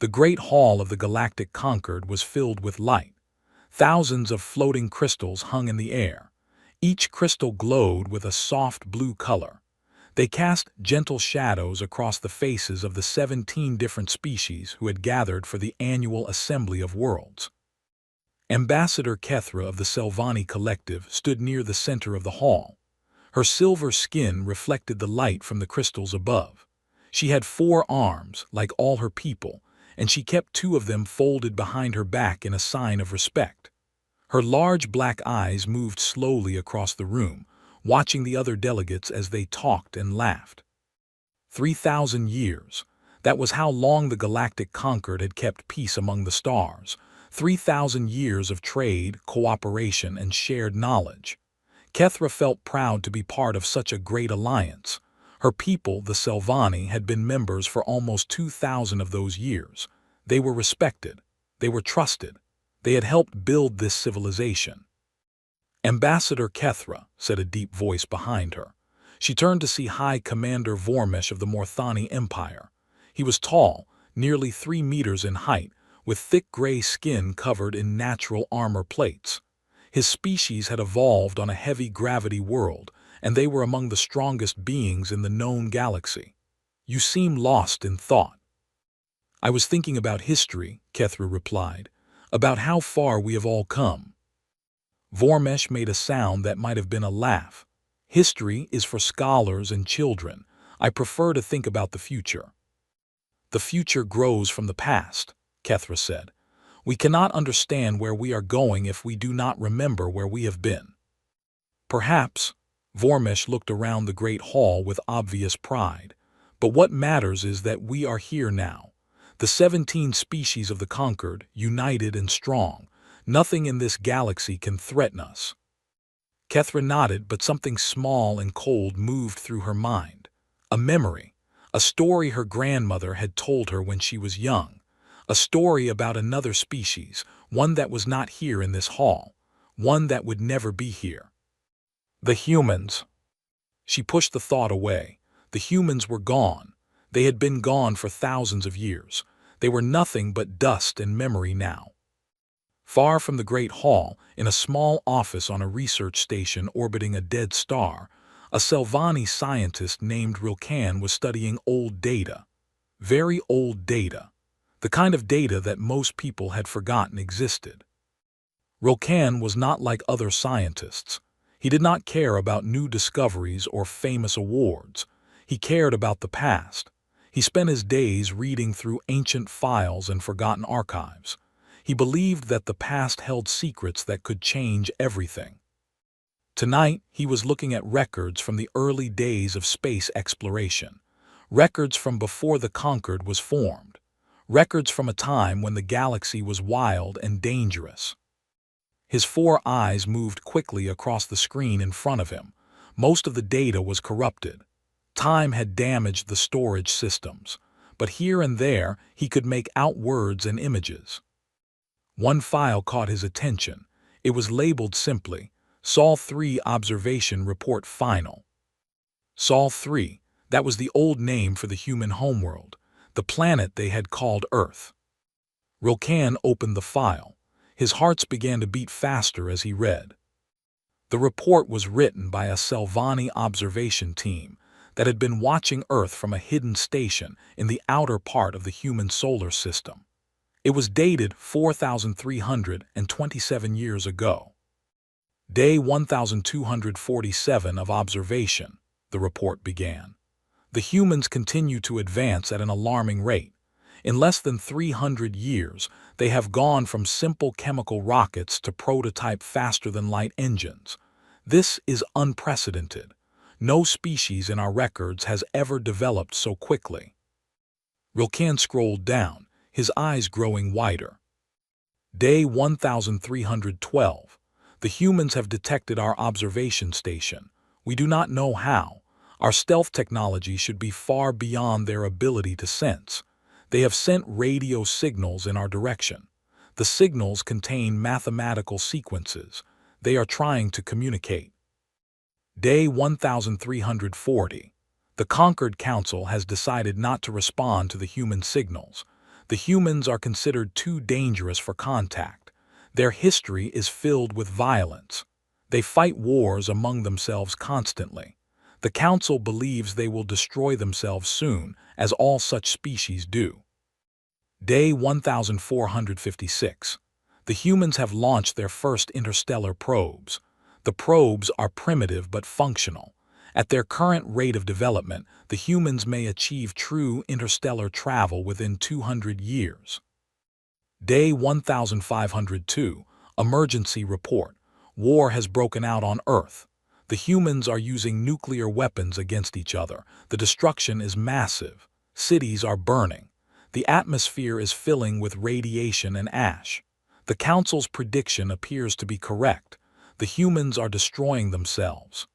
The great hall of the Galactic Concord was filled with light. Thousands of floating crystals hung in the air. Each crystal glowed with a soft blue color. They cast gentle shadows across the faces of the 17 different species who had gathered for the annual Assembly of Worlds. Ambassador Kethra of the Selvani Collective stood near the center of the hall. Her silver skin reflected the light from the crystals above. She had 4 arms, like all her people, and she kept 2 of them folded behind her back in a sign of respect. Her large black eyes moved slowly across the room, watching the other delegates as they talked and laughed. 3,000 years. That was how long the Galactic Concord had kept peace among the stars. 3,000 years of trade, cooperation, and shared knowledge. Kethra felt proud to be part of such a great alliance. Her people, the Selvani, had been members for almost 2,000 of those years. They were respected. They were trusted. They had helped build this civilization. "Ambassador Kethra," said a deep voice behind her. She turned to see High Commander Vormesh of the Morthani Empire. He was tall, nearly 3 meters in height, with thick gray skin covered in natural armor plates. His species had evolved on a heavy gravity world, and they were among the strongest beings in the known galaxy. "You seem lost in thought." "I was thinking about history," Kethra replied, "about how far we have all come." Vormesh made a sound that might have been a laugh. "History is for scholars and children. I prefer to think about the future." "The future grows from the past," Kethra said. "We cannot understand where we are going if we do not remember where we have been." "Perhaps." Vormesh looked around the great hall with obvious pride. "But what matters is that we are here now. The 17 species of the Concord, united and strong. Nothing in this galaxy can threaten us." Kethra nodded, but something small and cold moved through her mind. A memory. A story her grandmother had told her when she was young. A story about another species, one that was not here in this hall. One that would never be here. The humans. She pushed the thought away. The humans were gone. They had been gone for thousands of years. They were nothing but dust and memory now. Far from the Great Hall, in a small office on a research station orbiting a dead star, a Selvani scientist named Rilkan was studying old data. Very old data. The kind of data that most people had forgotten existed. Rilkan was not like other scientists. He did not care about new discoveries or famous awards. He cared about the past. He spent his days reading through ancient files and forgotten archives. He believed that the past held secrets that could change everything. Tonight, he was looking at records from the early days of space exploration. Records from before the Concord was formed. Records from a time when the galaxy was wild and dangerous. His 4 eyes moved quickly across the screen in front of him. Most of the data was corrupted. Time had damaged the storage systems, but here and there he could make out words and images. One file caught his attention. It was labeled simply, Sol 3 Observation Report Final. Sol 3, that was the old name for the human homeworld, the planet they had called Earth. Rilkan opened the file. His heart began to beat faster as he read. The report was written by a Selvani observation team that had been watching Earth from a hidden station in the outer part of the human solar system. It was dated 4,327 years ago. Day 1247 of observation, the report began. The humans continue to advance at an alarming rate. In less than 300 years, they have gone from simple chemical rockets to prototype faster-than-light engines. This is unprecedented. No species in our records has ever developed so quickly. Rilkan scrolled down, his eyes growing wider. Day 1312. The humans have detected our observation station. We do not know how. Our stealth technology should be far beyond their ability to sense. They have sent radio signals in our direction. The signals contain mathematical sequences. They are trying to communicate. Day 1340. The Concord Council has decided not to respond to the human signals. The humans are considered too dangerous for contact. Their history is filled with violence. They fight wars among themselves constantly. The Council believes they will destroy themselves soon, as all such species do. Day 1456. The humans have launched their first interstellar probes. The probes are primitive but functional. At their current rate of development, the humans may achieve true interstellar travel within 200 years. Day 1502. Emergency report. War has broken out on Earth. The humans are using nuclear weapons against each other. The destruction is massive. Cities are burning. The atmosphere is filling with radiation and ash. The Council's prediction appears to be correct. The humans are destroying themselves.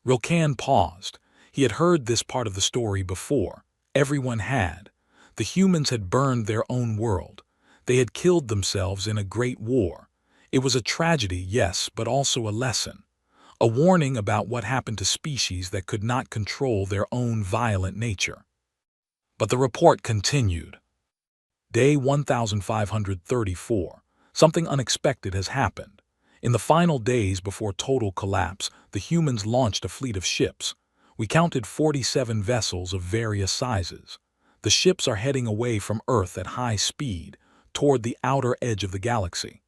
Rilkan paused. He had heard this part of the story before. Everyone had. The humans had burned their own world. They had killed themselves in a great war. It was a tragedy, yes, but also a lesson. A warning about what happened to species that could not control their own violent nature. But the report continued. Day 1534. Something unexpected has happened. In the final days before total collapse, the humans launched a fleet of ships. We counted 47 vessels of various sizes. The ships are heading away from Earth at high speed, toward the outer edge of the galaxy.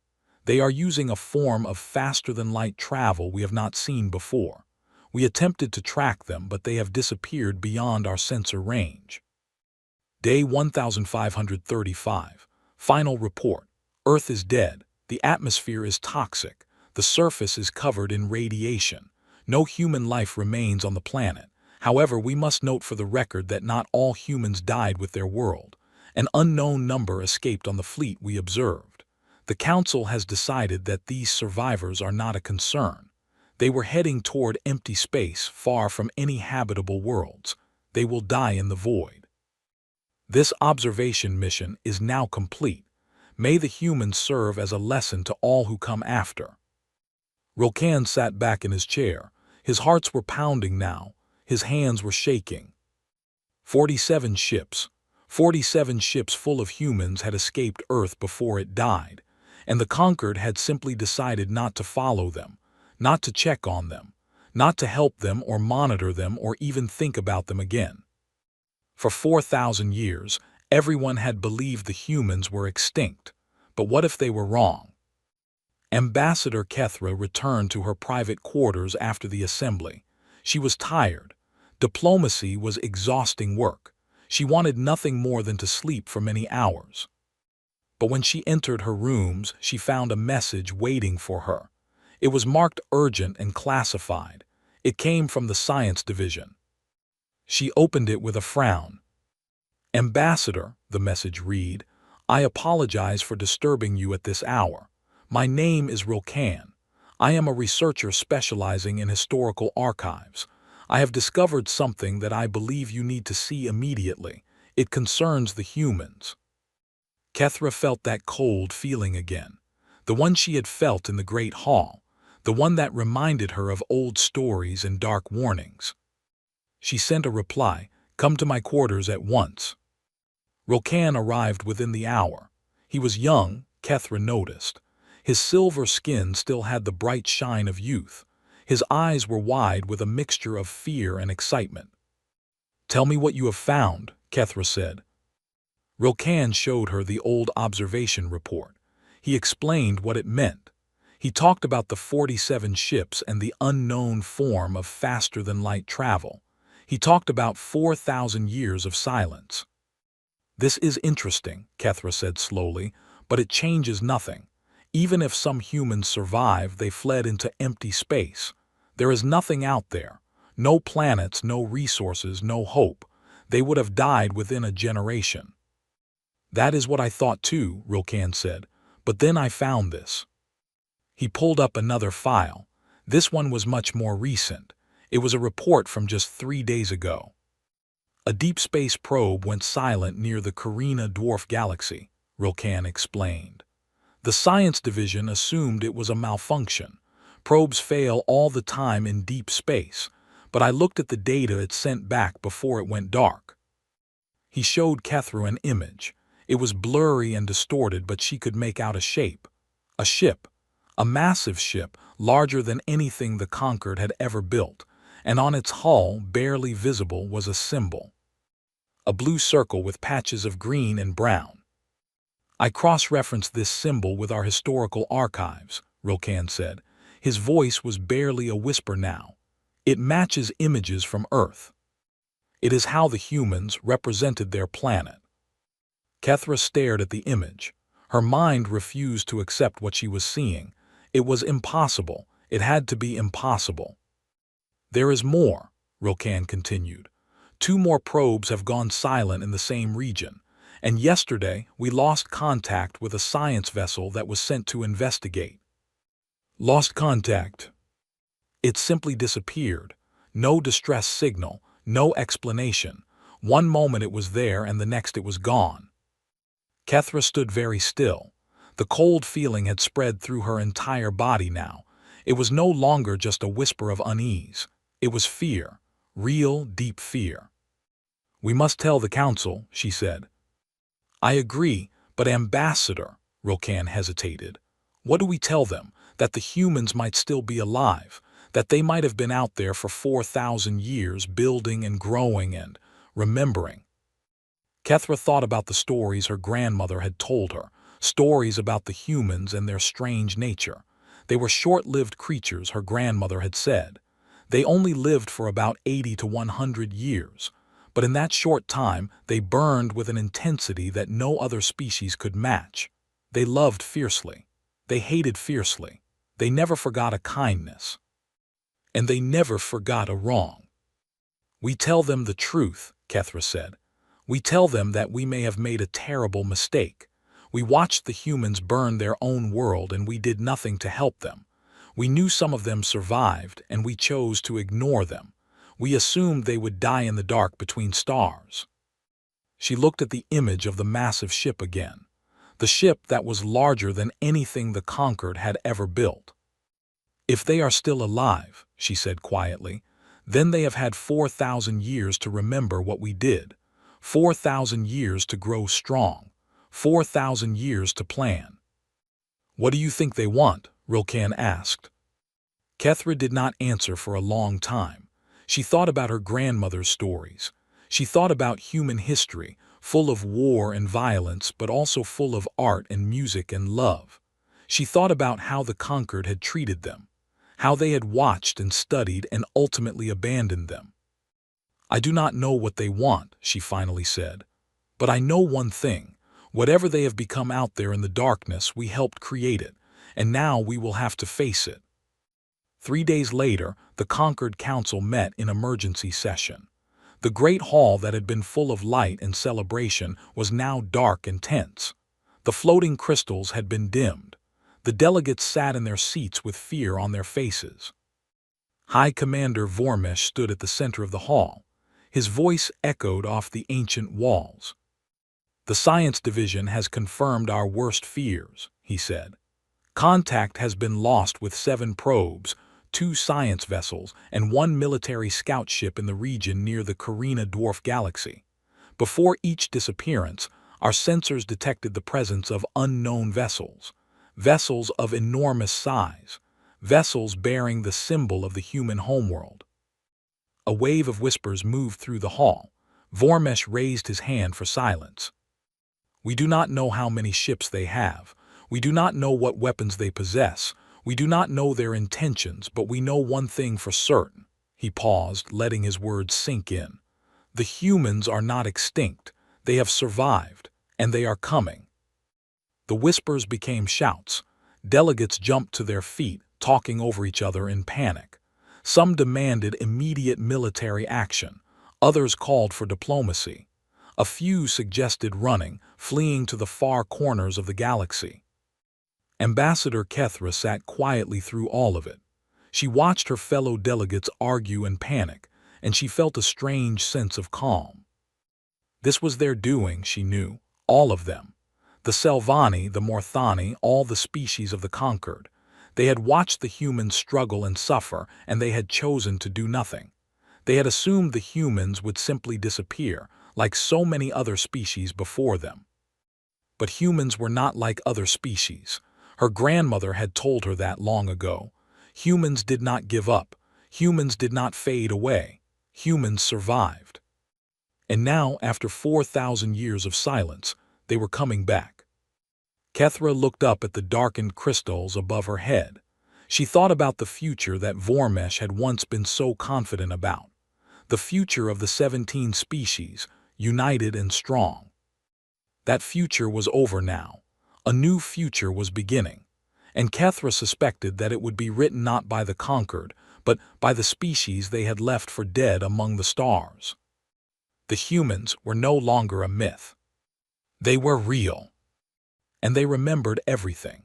They are using a form of faster-than-light travel we have not seen before. We attempted to track them, but they have disappeared beyond our sensor range. Day 1535. Final report. Earth is dead. The atmosphere is toxic. The surface is covered in radiation. No human life remains on the planet. However, we must note for the record that not all humans died with their world. An unknown number escaped on the fleet we observed. The Council has decided that these survivors are not a concern. They were heading toward empty space, far from any habitable worlds. They will die in the void. This observation mission is now complete. May the humans serve as a lesson to all who come after. Rilkan sat back in his chair. His hearts were pounding now. His hands were shaking. 47 ships. 47 ships full of humans had escaped Earth before it died, and the Conquered had simply decided not to follow them, not to check on them, not to help them or monitor them or even think about them again. For 4,000 years, everyone had believed the humans were extinct. But what if they were wrong? Ambassador Kethra returned to her private quarters after the assembly. She was tired. Diplomacy was exhausting work. She wanted nothing more than to sleep for many hours. But when she entered her rooms, she found a message waiting for her. It was marked urgent and classified. It came from the science division. She opened it with a frown. Ambassador, the message read, I apologize for disturbing you at this hour. My name is Rilkan. I am a researcher specializing in historical archives. I have discovered something that I believe you need to see immediately. It concerns the humans. Kethra felt that cold feeling again, the one she had felt in the Great Hall, the one that reminded her of old stories and dark warnings. She sent a reply, come to my quarters at once. Rilkan arrived within the hour. He was young, Kethra noticed. His silver skin still had the bright shine of youth. His eyes were wide with a mixture of fear and excitement. Tell me what you have found, Kethra said. Rilkan showed her the old observation report. He explained what it meant. He talked about the 47 ships and the unknown form of faster-than-light travel. He talked about 4,000 years of silence. This is interesting, Kethra said slowly, but it changes nothing. Even if some humans survive, they fled into empty space. There is nothing out there. No planets, no resources, no hope. They would have died within a generation. That is what I thought too, Rilkan said, but then I found this. He pulled up another file. This one was much more recent. It was a report from just 3 days ago. A deep space probe went silent near the Carina dwarf galaxy, Rilkan explained. The science division assumed it was a malfunction. Probes fail all the time in deep space, but I looked at the data it sent back before it went dark. He showed Kethra an image. It was blurry and distorted, but she could make out a shape. A ship. A massive ship, larger than anything the Conquered had ever built, and on its hull, barely visible, was a symbol. A blue circle with patches of green and brown. I cross-referenced this symbol with our historical archives, Rokan said. His voice was barely a whisper now. It matches images from Earth. It is how the humans represented their planet. Kethra stared at the image. Her mind refused to accept what she was seeing. It was impossible. It had to be impossible. There is more, Rokan continued. 2 more probes have gone silent in the same region, and yesterday we lost contact with a science vessel that was sent to investigate. Lost contact. It simply disappeared. No distress signal, no explanation. One moment it was there and the next it was gone. Kethra stood very still. The cold feeling had spread through her entire body now. It was no longer just a whisper of unease. It was fear. Real, deep fear. We must tell the council, she said. I agree, but Ambassador, Rokan hesitated. What do we tell them? That the humans might still be alive, that they might have been out there for 4,000 years building and growing and remembering. Kethra thought about the stories her grandmother had told her, stories about the humans and their strange nature. They were short-lived creatures, her grandmother had said. They only lived for about 80 to 100 years, but in that short time they burned with an intensity that no other species could match. They loved fiercely. They hated fiercely. They never forgot a kindness. And they never forgot a wrong. We tell them the truth, Kethra said. We tell them that we may have made a terrible mistake. We watched the humans burn their own world and we did nothing to help them. We knew some of them survived and we chose to ignore them. We assumed they would die in the dark between stars. She looked at the image of the massive ship again. The ship that was larger than anything the Conquered had ever built. If they are still alive, she said quietly, then they have had 4,000 years to remember what we did. 4,000 years to grow strong. 4,000 years to plan. What do you think they want? Rokan asked. Kethra did not answer for a long time. She thought about her grandmother's stories. She thought about human history, full of war and violence, but also full of art and music and love. She thought about how the Conquered had treated them, how they had watched and studied and ultimately abandoned them. I do not know what they want, she finally said. But I know one thing. Whatever they have become out there in the darkness, we helped create it, and now we will have to face it. 3 days later, the Conquered Council met in emergency session. The great hall that had been full of light and celebration was now dark and tense. The floating crystals had been dimmed. The delegates sat in their seats with fear on their faces. High Commander Vormesh stood at the center of the hall. His voice echoed off the ancient walls. The Science Division has confirmed our worst fears, he said. Contact has been lost with 7 probes, 2 science vessels, and 1 military scout ship in the region near the Carina dwarf galaxy. Before each disappearance, our sensors detected the presence of unknown vessels, vessels of enormous size, vessels bearing the symbol of the human homeworld. A wave of whispers moved through the hall. Vormesh raised his hand for silence. We do not know how many ships they have. We do not know what weapons they possess. We do not know their intentions, but we know one thing for certain. He paused, letting his words sink in. The humans are not extinct. They have survived, and they are coming. The whispers became shouts. Delegates jumped to their feet, talking over each other in panic. Some demanded immediate military action. Others called for diplomacy. A few suggested running, fleeing to the far corners of the galaxy. Ambassador Kethra sat quietly through all of it. She watched her fellow delegates argue and panic, and she felt a strange sense of calm. This was their doing, she knew, all of them. The Selvani, the Morthani, all the species of the Conquered. They had watched the humans struggle and suffer, and they had chosen to do nothing. They had assumed the humans would simply disappear, like so many other species before them. But humans were not like other species. Her grandmother had told her that long ago. Humans did not give up. Humans did not fade away. Humans survived. And now, after 4,000 years of silence, they were coming back. Kethra looked up at the darkened crystals above her head. She thought about the future that Vormesh had once been so confident about. The future of the 17 species, united and strong. That future was over now. A new future was beginning. And Kethra suspected that it would be written not by the conquered, but by the species they had left for dead among the stars. The humans were no longer a myth. They were real. And they remembered everything.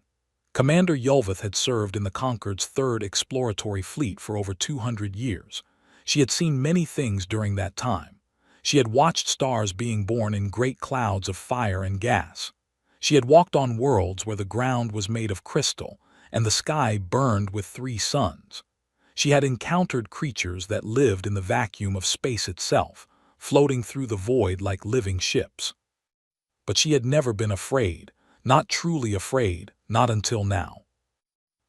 Commander Yulvith had served in the Conquered's 3rd exploratory fleet for over 200 years. She had seen many things during that time. She had watched stars being born in great clouds of fire and gas. She had walked on worlds where the ground was made of crystal and the sky burned with 3 suns. She had encountered creatures that lived in the vacuum of space itself, floating through the void like living ships. But she had never been afraid, not truly afraid, not until now.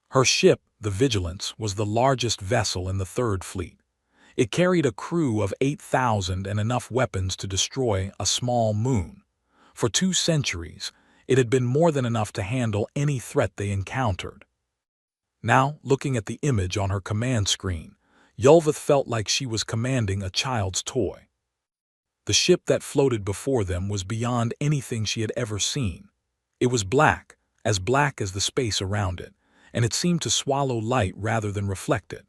Her ship, the Vigilance, was the largest vessel in the 3rd Fleet. It carried a crew of 8,000 and enough weapons to destroy a small moon. For 2 centuries, it had been more than enough to handle any threat they encountered. Now, looking at the image on her command screen, Yulvith felt like she was commanding a child's toy. The ship that floated before them was beyond anything she had ever seen. It was black as the space around it, and it seemed to swallow light rather than reflect it.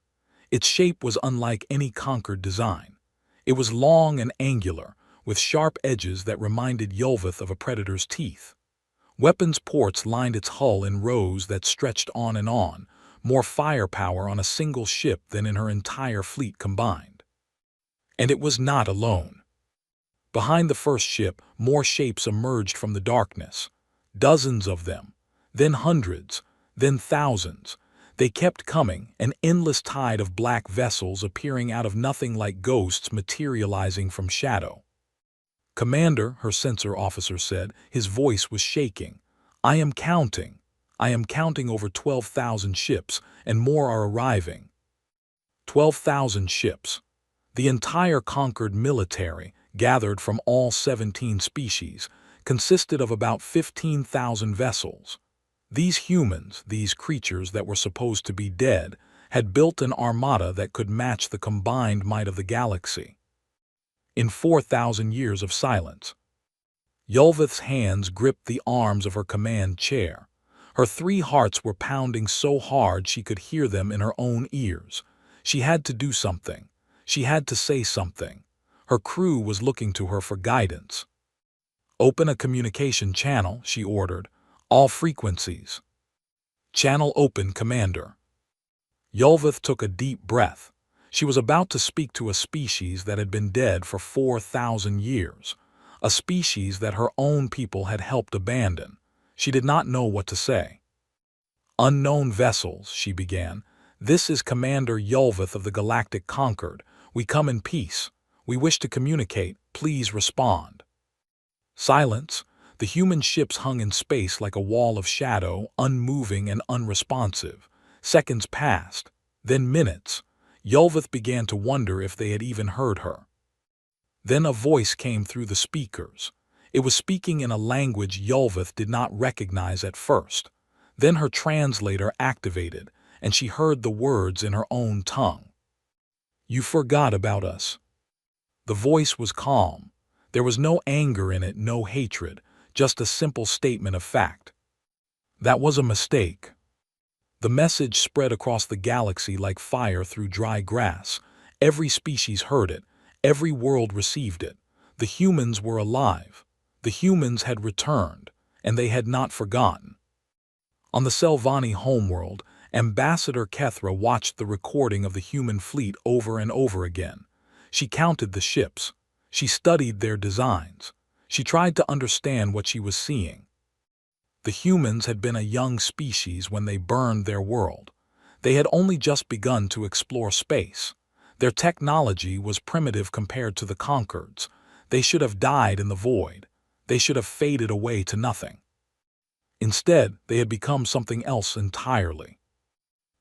Its shape was unlike any conquered design. It was long and angular, with sharp edges that reminded Yulvith of a predator's teeth. Weapons ports lined its hull in rows that stretched on and on, more firepower on a single ship than in her entire fleet combined. And it was not alone. Behind the first ship, more shapes emerged from the darkness. Dozens of them, then hundreds, then thousands. They kept coming, an endless tide of black vessels appearing out of nothing like ghosts materializing from shadow. "Commander," her sensor officer said, his voice was shaking. I am counting over 12,000 ships, and more are arriving." 12,000 ships. The entire conquered military, gathered from all 17 species, consisted of about 15,000 vessels. These humans, these creatures that were supposed to be dead, had built an armada that could match the combined might of the galaxy. In 4,000 years of silence, Yulvith's hands gripped the arms of her command chair. Her 3 hearts were pounding so hard she could hear them in her own ears. She had to do something. She had to say something. Her crew was looking to her for guidance. "Open a communication channel," she ordered. "All frequencies." "Channel open, Commander." Yulvith took a deep breath. She was about to speak to a species that had been dead for 4,000 years, a species that her own people had helped abandon. She did not know what to say. "Unknown vessels," she began. "This is Commander Yulvith of the Galactic Conquered. We come in peace. We wish to communicate. Please respond." Silence. The human ships hung in space like a wall of shadow, unmoving and unresponsive. Seconds passed, then minutes. Yulvith began to wonder if they had even heard her. Then a voice came through the speakers. It was speaking in a language Yulvith did not recognize at first. Then her translator activated, and she heard the words in her own tongue. "You forgot about us." The voice was calm. There was no anger in it, no hatred, just a simple statement of fact. "That was a mistake." The message spread across the galaxy like fire through dry grass. Every species heard it. Every world received it. The humans were alive. The humans had returned, and they had not forgotten. On the Selvani homeworld, Ambassador Kethra watched the recording of the human fleet over and over again. She counted the ships. She studied their designs. She tried to understand what she was seeing. The humans had been a young species when they burned their world. They had only just begun to explore space. Their technology was primitive compared to the Conquereds. They should have died in the void. They should have faded away to nothing. Instead, they had become something else entirely.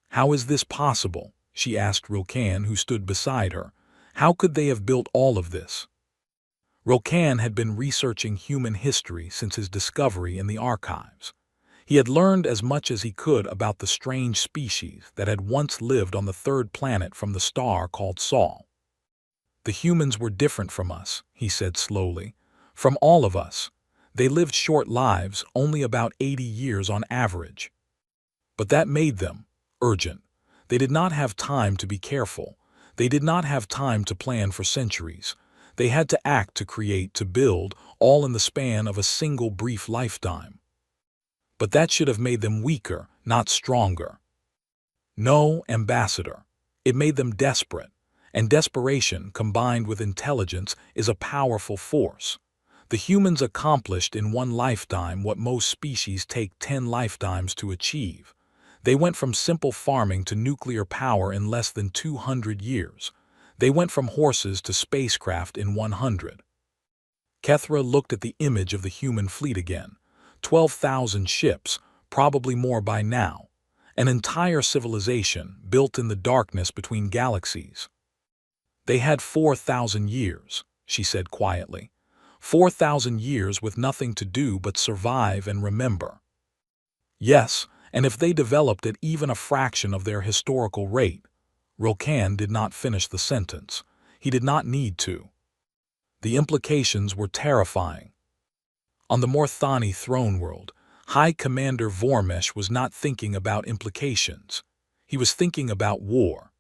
"How is this possible?" she asked Rokan, who stood beside her. "How could they have built all of this?" Rokan had been researching human history since his discovery in the archives. He had learned as much as he could about the strange species that had once lived on the third planet from the star called Sol. "The humans were different from us," he said slowly. "From all of us. They lived short lives, only about 80 years on average. But that made them urgent. They did not have time to be careful. They did not have time to plan for centuries. They had to act, to create, to build, all in the span of a single brief lifetime. But that should have made them weaker, not stronger. No, Ambassador. It made them desperate. And desperation, combined with intelligence, is a powerful force. The humans accomplished in one lifetime what most species take 10 lifetimes to achieve. They went from simple farming to nuclear power in less than 200 years. They went from horses to spacecraft in 100. Kethra looked at the image of the human fleet again. 12,000 ships, probably more by now. An entire civilization built in the darkness between galaxies. "They had 4,000 years, she said quietly. 4,000 years with nothing to do but survive and remember. Yes, and if they developed at even a fraction of their historical rate." Rokan did not finish the sentence. He did not need to. The implications were terrifying. On the Morthani throne world, High Commander Vormesh was not thinking about implications. He was thinking about war.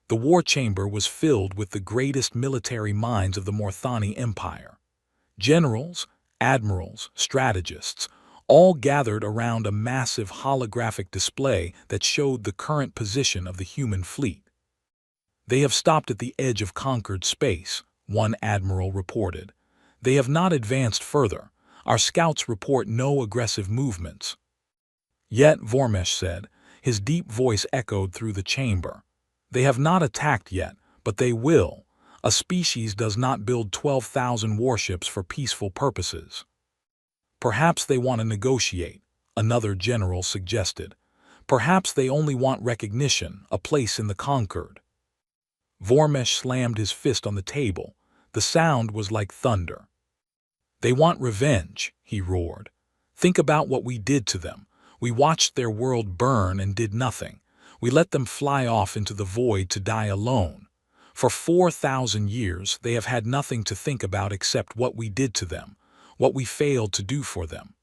The war chamber was filled with the greatest military minds of the Morthani Empire. Generals, admirals, strategists, all gathered around a massive holographic display that showed the current position of the human fleet. "They have stopped at the edge of conquered space," one admiral reported. "They have not advanced further. Our scouts report no aggressive movements." "Yet," Vormesh said, his deep voice echoed through the chamber. "They have not attacked yet, but they will. A species does not build 12,000 warships for peaceful purposes." "Perhaps they want to negotiate," another general suggested. "Perhaps they only want recognition, a place in the conquered." Vormesh slammed his fist on the table. The sound was like thunder. "They want revenge," he roared. "Think about what we did to them. We watched their world burn and did nothing. We let them fly off into the void to die alone. For 4,000 years they have had nothing to think about except what we did to them, what we failed to do for them."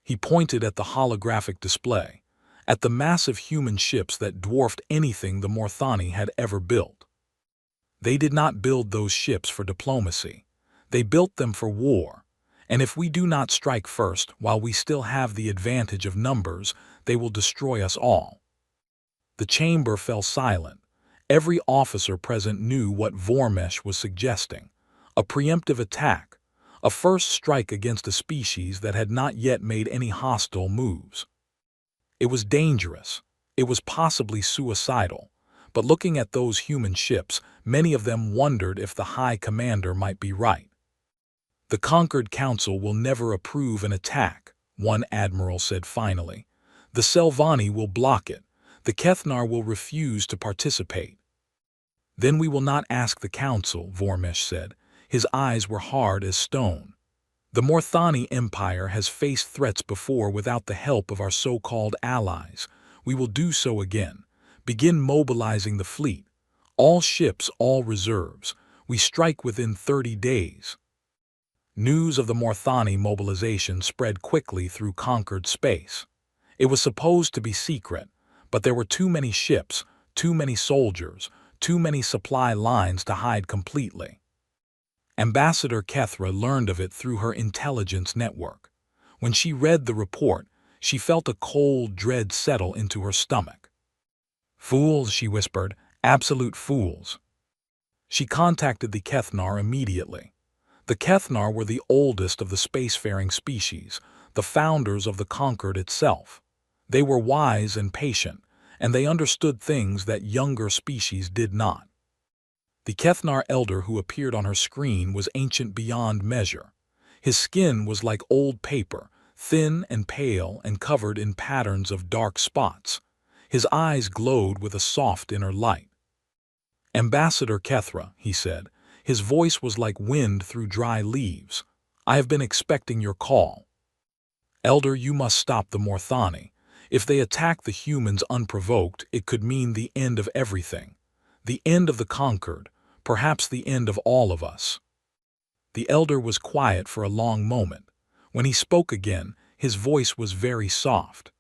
He pointed at the holographic display, at the massive human ships that dwarfed anything the Morthani had ever built. "They did not build those ships for diplomacy. They built them for war. And if we do not strike first, while we still have the advantage of numbers, they will destroy us all." The chamber fell silent. Every officer present knew what Vormesh was suggesting. A preemptive attack. A first strike against a species that had not yet made any hostile moves. It was dangerous. It was possibly suicidal. But looking at those human ships, many of them wondered if the High Commander might be right. "The Conquered Council will never approve an attack," one admiral said finally. "The Selvani will block it. The Kethnar will refuse to participate." "Then we will not ask the Council," Vormesh said. His eyes were hard as stone. "The Morthani Empire has faced threats before without the help of our so-called allies. We will do so again. Begin mobilizing the fleet. All ships, all reserves. We strike within 30 days. News of the Morthani mobilization spread quickly through conquered space. It was supposed to be secret, but there were too many ships, too many soldiers, too many supply lines to hide completely. Ambassador Kethra learned of it through her intelligence network. When she read the report, she felt a cold dread settle into her stomach. "Fools," she whispered, "absolute fools." She contacted the Kethnar immediately. The Kethnar were the oldest of the spacefaring species, the founders of the Conquered itself. They were wise and patient, and they understood things that younger species did not. The Kethnar elder who appeared on her screen was ancient beyond measure. His skin was like old paper, thin and pale and covered in patterns of dark spots. His eyes glowed with a soft inner light. "Ambassador Kethra," he said. His voice was like wind through dry leaves. "I have been expecting your call. Elder, you must stop the Morthani. If they attack the humans unprovoked, it could mean the end of everything. The end of the conquered, perhaps the end of all of us." The elder was quiet for a long moment. When he spoke again, his voice was very soft.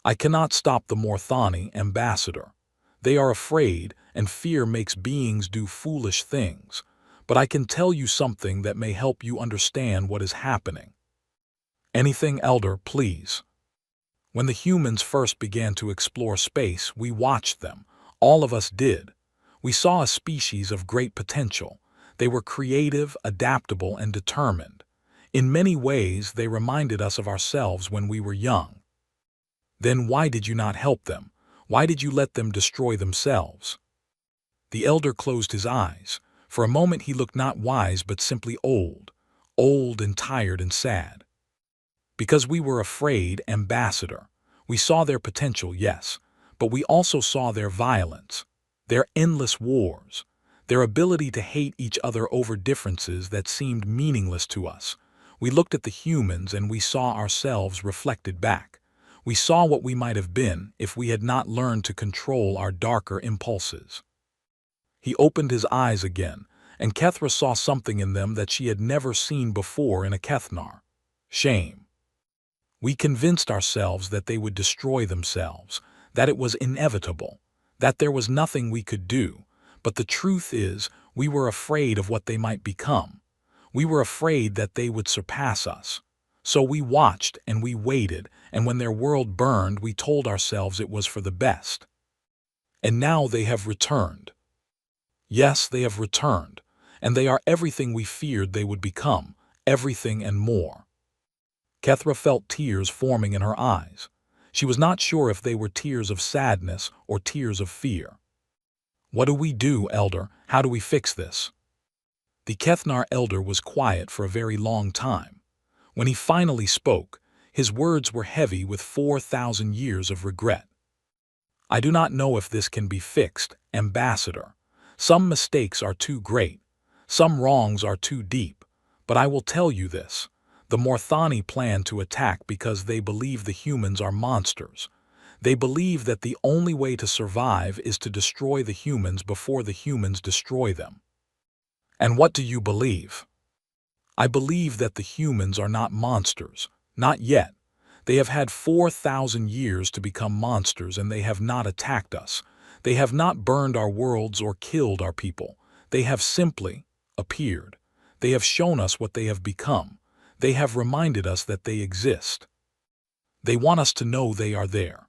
"I cannot stop the Morthani, Ambassador. They are afraid, and fear makes beings do foolish things. But I can tell you something that may help you understand what is happening." "Anything, Elder, please." "When the humans first began to explore space, we watched them. All of us did. We saw a species of great potential. They were creative, adaptable, and determined. In many ways, they reminded us of ourselves when we were young. Then why did you not help them? Why did you let them destroy themselves?" The elder closed his eyes. For a moment he looked not wise but simply old and tired and sad. "Because we were afraid, Ambassador. We saw their potential, yes, but we also saw their violence, their endless wars, their ability to hate each other over differences that seemed meaningless to us. We looked at the humans and we saw ourselves reflected back. We saw what we might have been if we had not learned to control our darker impulses." He opened his eyes again, and Kethra saw something in them that she had never seen before in a Kethnar: shame. "We convinced ourselves that they would destroy themselves, that it was inevitable, that there was nothing we could do, but the truth is we were afraid of what they might become. We were afraid that they would surpass us. So we watched and we waited, and when their world burned, we told ourselves it was for the best. And now they have returned. Yes, they have returned, and they are everything we feared they would become, everything and more." Kethra felt tears forming in her eyes. She was not sure if they were tears of sadness or tears of fear. "What do we do, Elder? How do we fix this?" The Kethnar elder was quiet for a very long time. When he finally spoke, his words were heavy with 4,000 years of regret. "I do not know if this can be fixed, Ambassador. Some mistakes are too great. Some wrongs are too deep. But I will tell you this. The Morthani plan to attack because they believe the humans are monsters. They believe that the only way to survive is to destroy the humans before the humans destroy them." "And what do you believe?" "I believe that the humans are not monsters. Not yet. They have had 4,000 years to become monsters, and they have not attacked us. They have not burned our worlds or killed our people. They have simply appeared. They have shown us what they have become. They have reminded us that they exist. They want us to know they are there.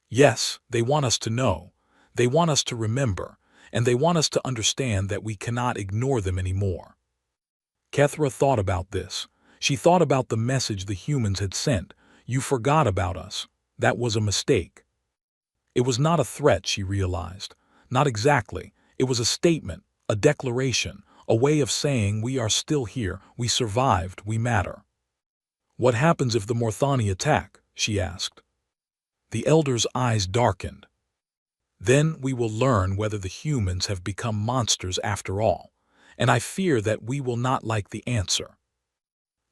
Yes, they want us to know. They want us to remember, and they want us to understand that we cannot ignore them anymore." Kethra thought about this. She thought about the message the humans had sent. "You forgot about us. That was a mistake." It was not a threat, she realized. Not exactly. It was a statement, a declaration, a way of saying we are still here, we survived, we matter. "What happens if the Morthani attack?" she asked. The elder's eyes darkened. "Then we will learn whether the humans have become monsters after all, and I fear that we will not like the answer."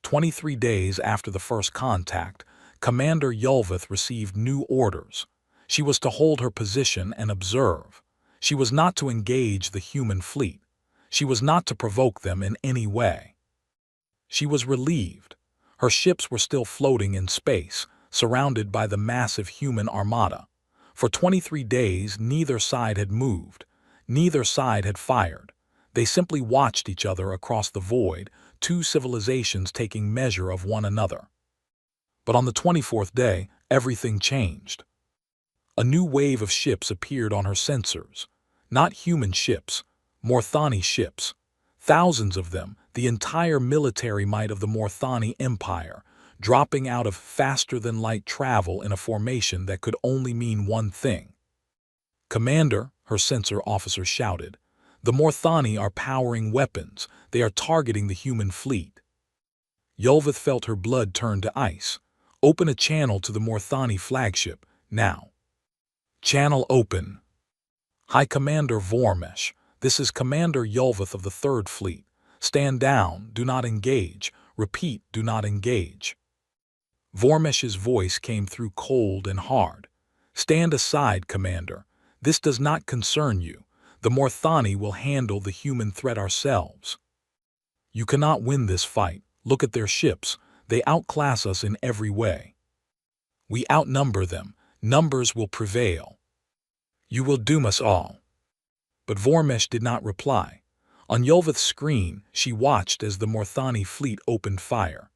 23 days after the first contact, Commander Yulvith received new orders. She was to hold her position and observe. She was not to engage the human fleet. She was not to provoke them in any way. She was relieved. Her ships were still floating in space, surrounded by the massive human armada. For 23 days, neither side had moved. Neither side had fired. They simply watched each other across the void, two civilizations taking measure of one another. But on the 24th day, everything changed. A new wave of ships appeared on her sensors. Not human ships, Morthani ships. Thousands of them, the entire military might of the Morthani Empire, dropping out of faster-than-light travel in a formation that could only mean one thing. "Commander," her sensor officer shouted, "the Morthani are powering weapons. They are targeting the human fleet." Yulvith felt her blood turn to ice. Open a channel to the Morthani flagship, now. Channel open. High Commander Vormesh, this is Commander Yulvith of the Third Fleet. Stand down, do not engage. Repeat, do not engage. Vormesh's voice came through cold and hard. Stand aside, Commander. This does not concern you. The Morthani will handle the human threat ourselves. You cannot win this fight. Look at their ships. They outclass us in every way. We outnumber them. Numbers will prevail. You will doom us all. But Vormesh did not reply. On Yulvith's screen, she watched as the Morthani fleet opened fire.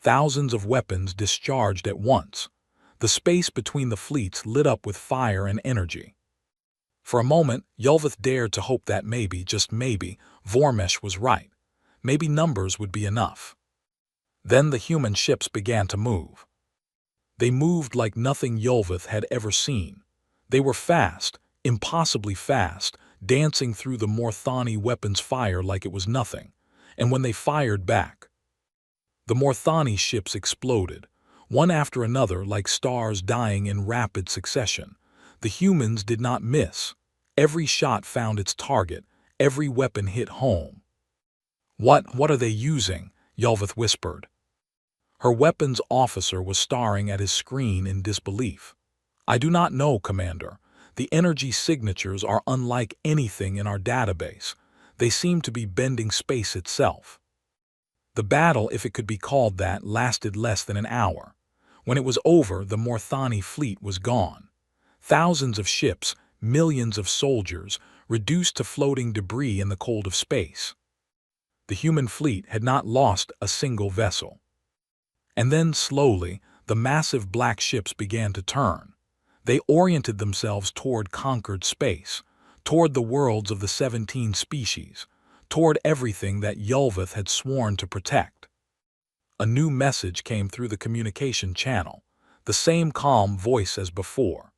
Thousands of weapons discharged at once. The space between the fleets lit up with fire and energy. For a moment, Yulvith dared to hope that maybe, just maybe, Vormesh was right. Maybe numbers would be enough. Then the human ships began to move. They moved like nothing Yulvith had ever seen. They were fast, impossibly fast, dancing through the Morthani weapons fire like it was nothing. And when they fired back, the Morthani ships exploded, one after another like stars dying in rapid succession. The humans did not miss. Every shot found its target. Every weapon hit home. What are they using? Yulvith whispered. Her weapons officer was staring at his screen in disbelief. I do not know, Commander. The energy signatures are unlike anything in our database. They seem to be bending space itself. The battle, if it could be called that, lasted less than an hour. When it was over, the Morthani fleet was gone. Thousands of ships, millions of soldiers, reduced to floating debris in the cold of space. The human fleet had not lost a single vessel. And then, slowly, the massive black ships began to turn. They oriented themselves toward conquered space, toward the worlds of the 17 species, toward everything that Yulvith had sworn to protect. A new message came through the communication channel, the same calm voice as before.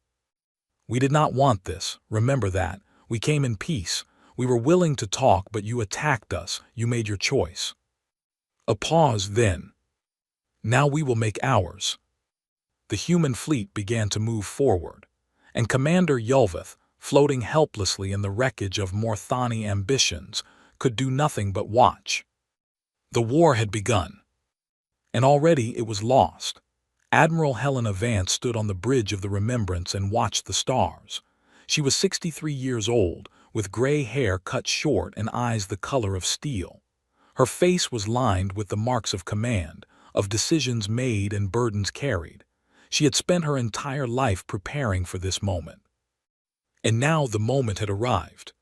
We did not want this, remember that. We came in peace. We were willing to talk, but you attacked us. You made your choice. A pause then. Now we will make ours. The human fleet began to move forward, and Commander Yulvith, floating helplessly in the wreckage of Morthani ambitions, could do nothing but watch. The war had begun, and already it was lost. Admiral Helena Vance stood on the bridge of the Remembrance and watched the stars. She was 63 years old, with gray hair cut short and eyes the color of steel. Her face was lined with the marks of command, of decisions made and burdens carried. She had spent her entire life preparing for this moment. And now the moment had arrived.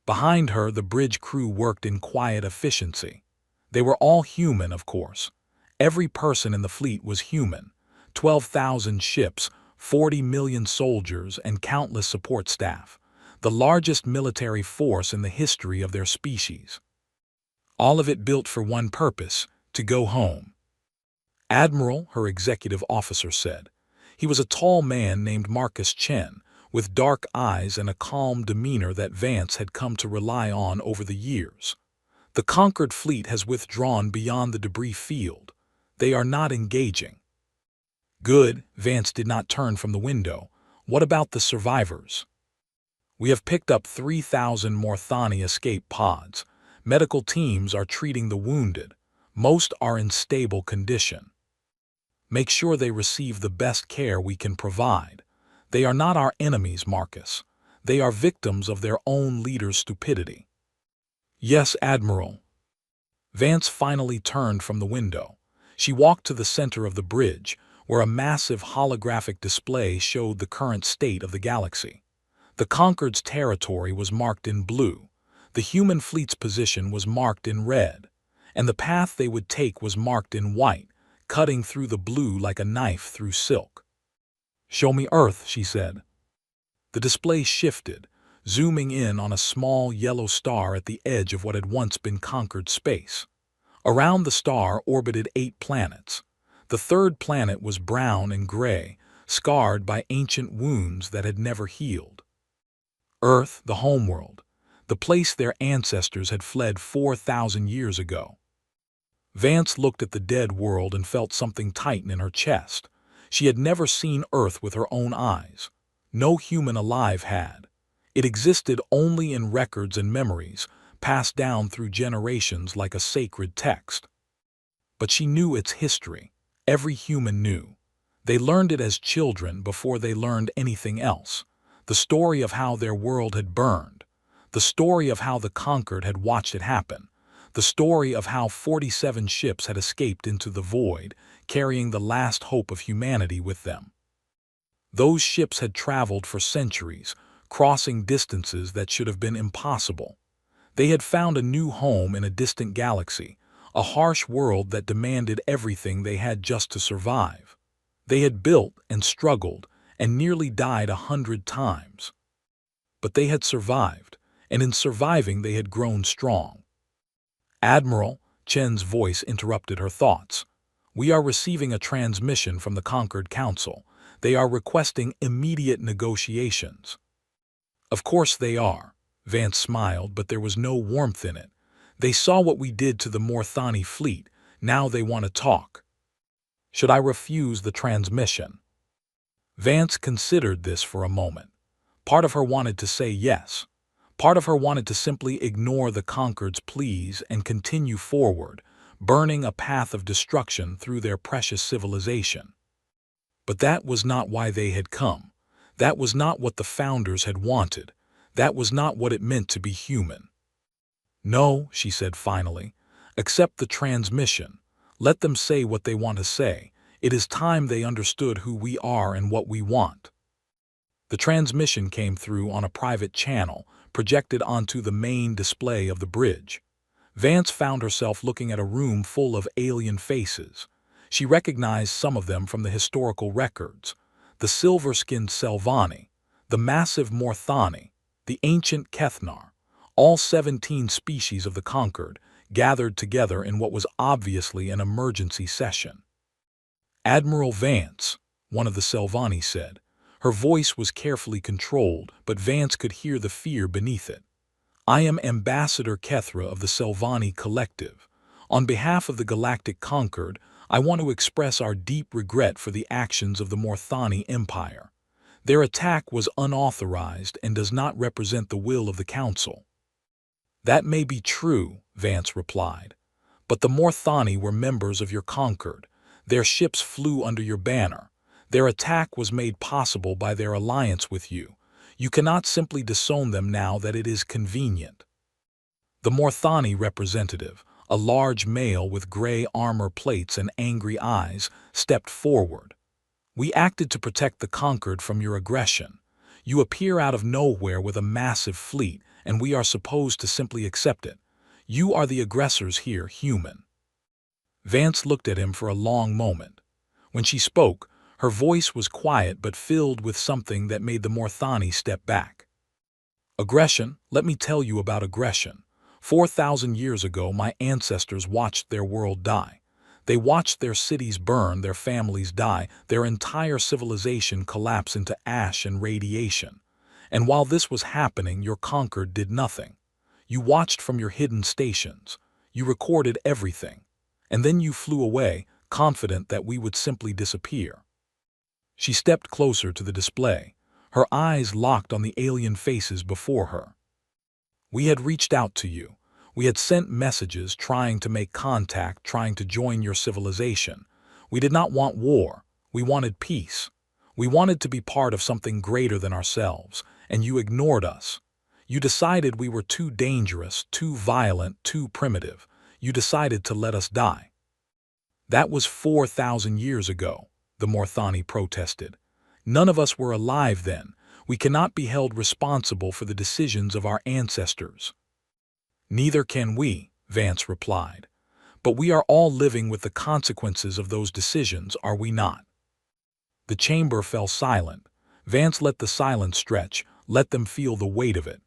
Behind her, the bridge crew worked in quiet efficiency. They were all human, of course. Every person in the fleet was human. 12,000 ships, 40 million soldiers, and countless support staff. The largest military force in the history of their species. All of it built for one purpose, to go home. Admiral, her executive officer said. He was a tall man named Marcus Chen, with dark eyes and a calm demeanor that Vance had come to rely on over the years. The conquered fleet has withdrawn beyond the debris field. They are not engaging. Good, Vance did not turn from the window. What about the survivors? We have picked up 3,000 Morthani escape pods. Medical teams are treating the wounded. Most are in stable condition. Make sure they receive the best care we can provide. They are not our enemies, Marcus. They are victims of their own leader's stupidity. Yes, Admiral. Vance finally turned from the window. She walked to the center of the bridge, where a massive holographic display showed the current state of the galaxy. The Conquered's territory was marked in blue. The human fleet's position was marked in red, and the path they would take was marked in white, cutting through the blue like a knife through silk. Show me Earth, she said. The display shifted, zooming in on a small yellow star at the edge of what had once been conquered space. Around the star orbited 8 planets. The third planet was brown and gray, scarred by ancient wounds that had never healed. Earth, the homeworld, the place their ancestors had fled 4,000 years ago. Vance looked at the dead world and felt something tighten in her chest. She had never seen Earth with her own eyes. No human alive had. It existed only in records and memories, passed down through generations like a sacred text. But she knew its history. Every human knew. They learned it as children before they learned anything else. The story of how their world had burned. The story of how the conquered had watched it happen. The story of how 47 ships had escaped into the void, carrying the last hope of humanity with them. Those ships had traveled for centuries, crossing distances that should have been impossible. They had found a new home in a distant galaxy, a harsh world that demanded everything they had just to survive. They had built and struggled and nearly died 100 times. But they had survived, and in surviving they had grown strong. "Admiral," Chen's voice interrupted her thoughts. "We are receiving a transmission from the Conquered Council. They are requesting immediate negotiations." "Of course they are." Vance smiled, but there was no warmth in it. "They saw what we did to the Morthani fleet. Now they want to talk." "Should I refuse the transmission?" Vance considered this for a moment. Part of her wanted to say yes. Part of her wanted to simply ignore the Conquered's pleas and continue forward, burning a path of destruction through their precious civilization. But that was not why they had come. That was not what the Founders had wanted. That was not what it meant to be human. "No," she said finally. "Accept the transmission. Let them say what they want to say. It is time they understood who we are and what we want." The transmission came through on a private channel, projected onto the main display of the bridge. Vance found herself looking at a room full of alien faces. She recognized some of them from the historical records. The silver-skinned Selvani, the massive Morthani, the ancient Kethnar, all 17 species of the Conquered, gathered together in what was obviously an emergency session. "Admiral Vance," one of the Selvani said. Her voice was carefully controlled, but Vance could hear the fear beneath it. "I am Ambassador Kethra of the Selvani Collective. On behalf of the Galactic Conquered, I want to express our deep regret for the actions of the Morthani Empire. Their attack was unauthorized and does not represent the will of the Council." "That may be true," Vance replied. "But the Morthani were members of your Conquered. Their ships flew under your banner. Their attack was made possible by their alliance with you. You cannot simply disown them now that it is convenient." The Morthani representative, a large male with gray armor plates and angry eyes, stepped forward. "We acted to protect the Conquered from your aggression. You appear out of nowhere with a massive fleet, and we are supposed to simply accept it. You are the aggressors here, human." Vance looked at him for a long moment. When she spoke, her voice was quiet but filled with something that made the Morthani step back. "Aggression? Let me tell you about aggression. 4,000 years ago, my ancestors watched their world die. They watched their cities burn, their families die, their entire civilization collapse into ash and radiation. And while this was happening, your Conquered did nothing. You watched from your hidden stations. You recorded everything. And then you flew away, confident that we would simply disappear." She stepped closer to the display, her eyes locked on the alien faces before her. "We had reached out to you. We had sent messages trying to make contact, trying to join your civilization. We did not want war. We wanted peace. We wanted to be part of something greater than ourselves, and you ignored us. You decided we were too dangerous, too violent, too primitive. You decided to let us die." "That was 4,000 years ago," the Morthani protested. "None of us were alive then. We cannot be held responsible for the decisions of our ancestors." "Neither can we," Vance replied. "But we are all living with the consequences of those decisions, are we not?" The chamber fell silent. Vance let the silence stretch, let them feel the weight of it.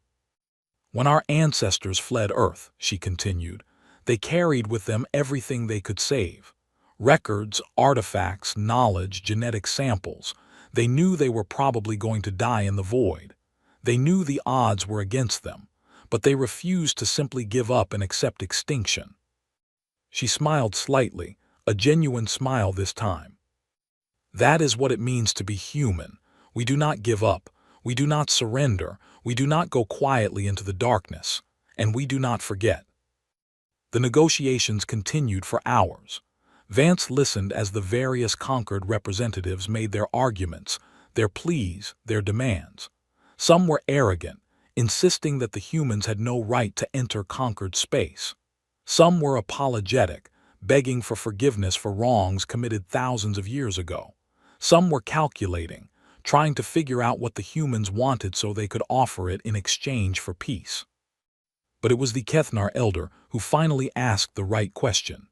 "When our ancestors fled Earth," she continued, "they carried with them everything they could save. Records, artifacts, knowledge, genetic samples. They knew they were probably going to die in the void. They knew the odds were against them, but they refused to simply give up and accept extinction." She smiled slightly, a genuine smile this time. That is what it means to be human. We do not give up. We do not surrender. We do not go quietly into the darkness. And we do not forget. The negotiations continued for hours. Vance listened as the various conquered representatives made their arguments, their pleas, their demands. Some were arrogant, insisting that the humans had no right to enter conquered space. Some were apologetic, begging for forgiveness for wrongs committed thousands of years ago. Some were calculating, trying to figure out what the humans wanted so they could offer it in exchange for peace. But it was the Kethnar elder who finally asked the right question.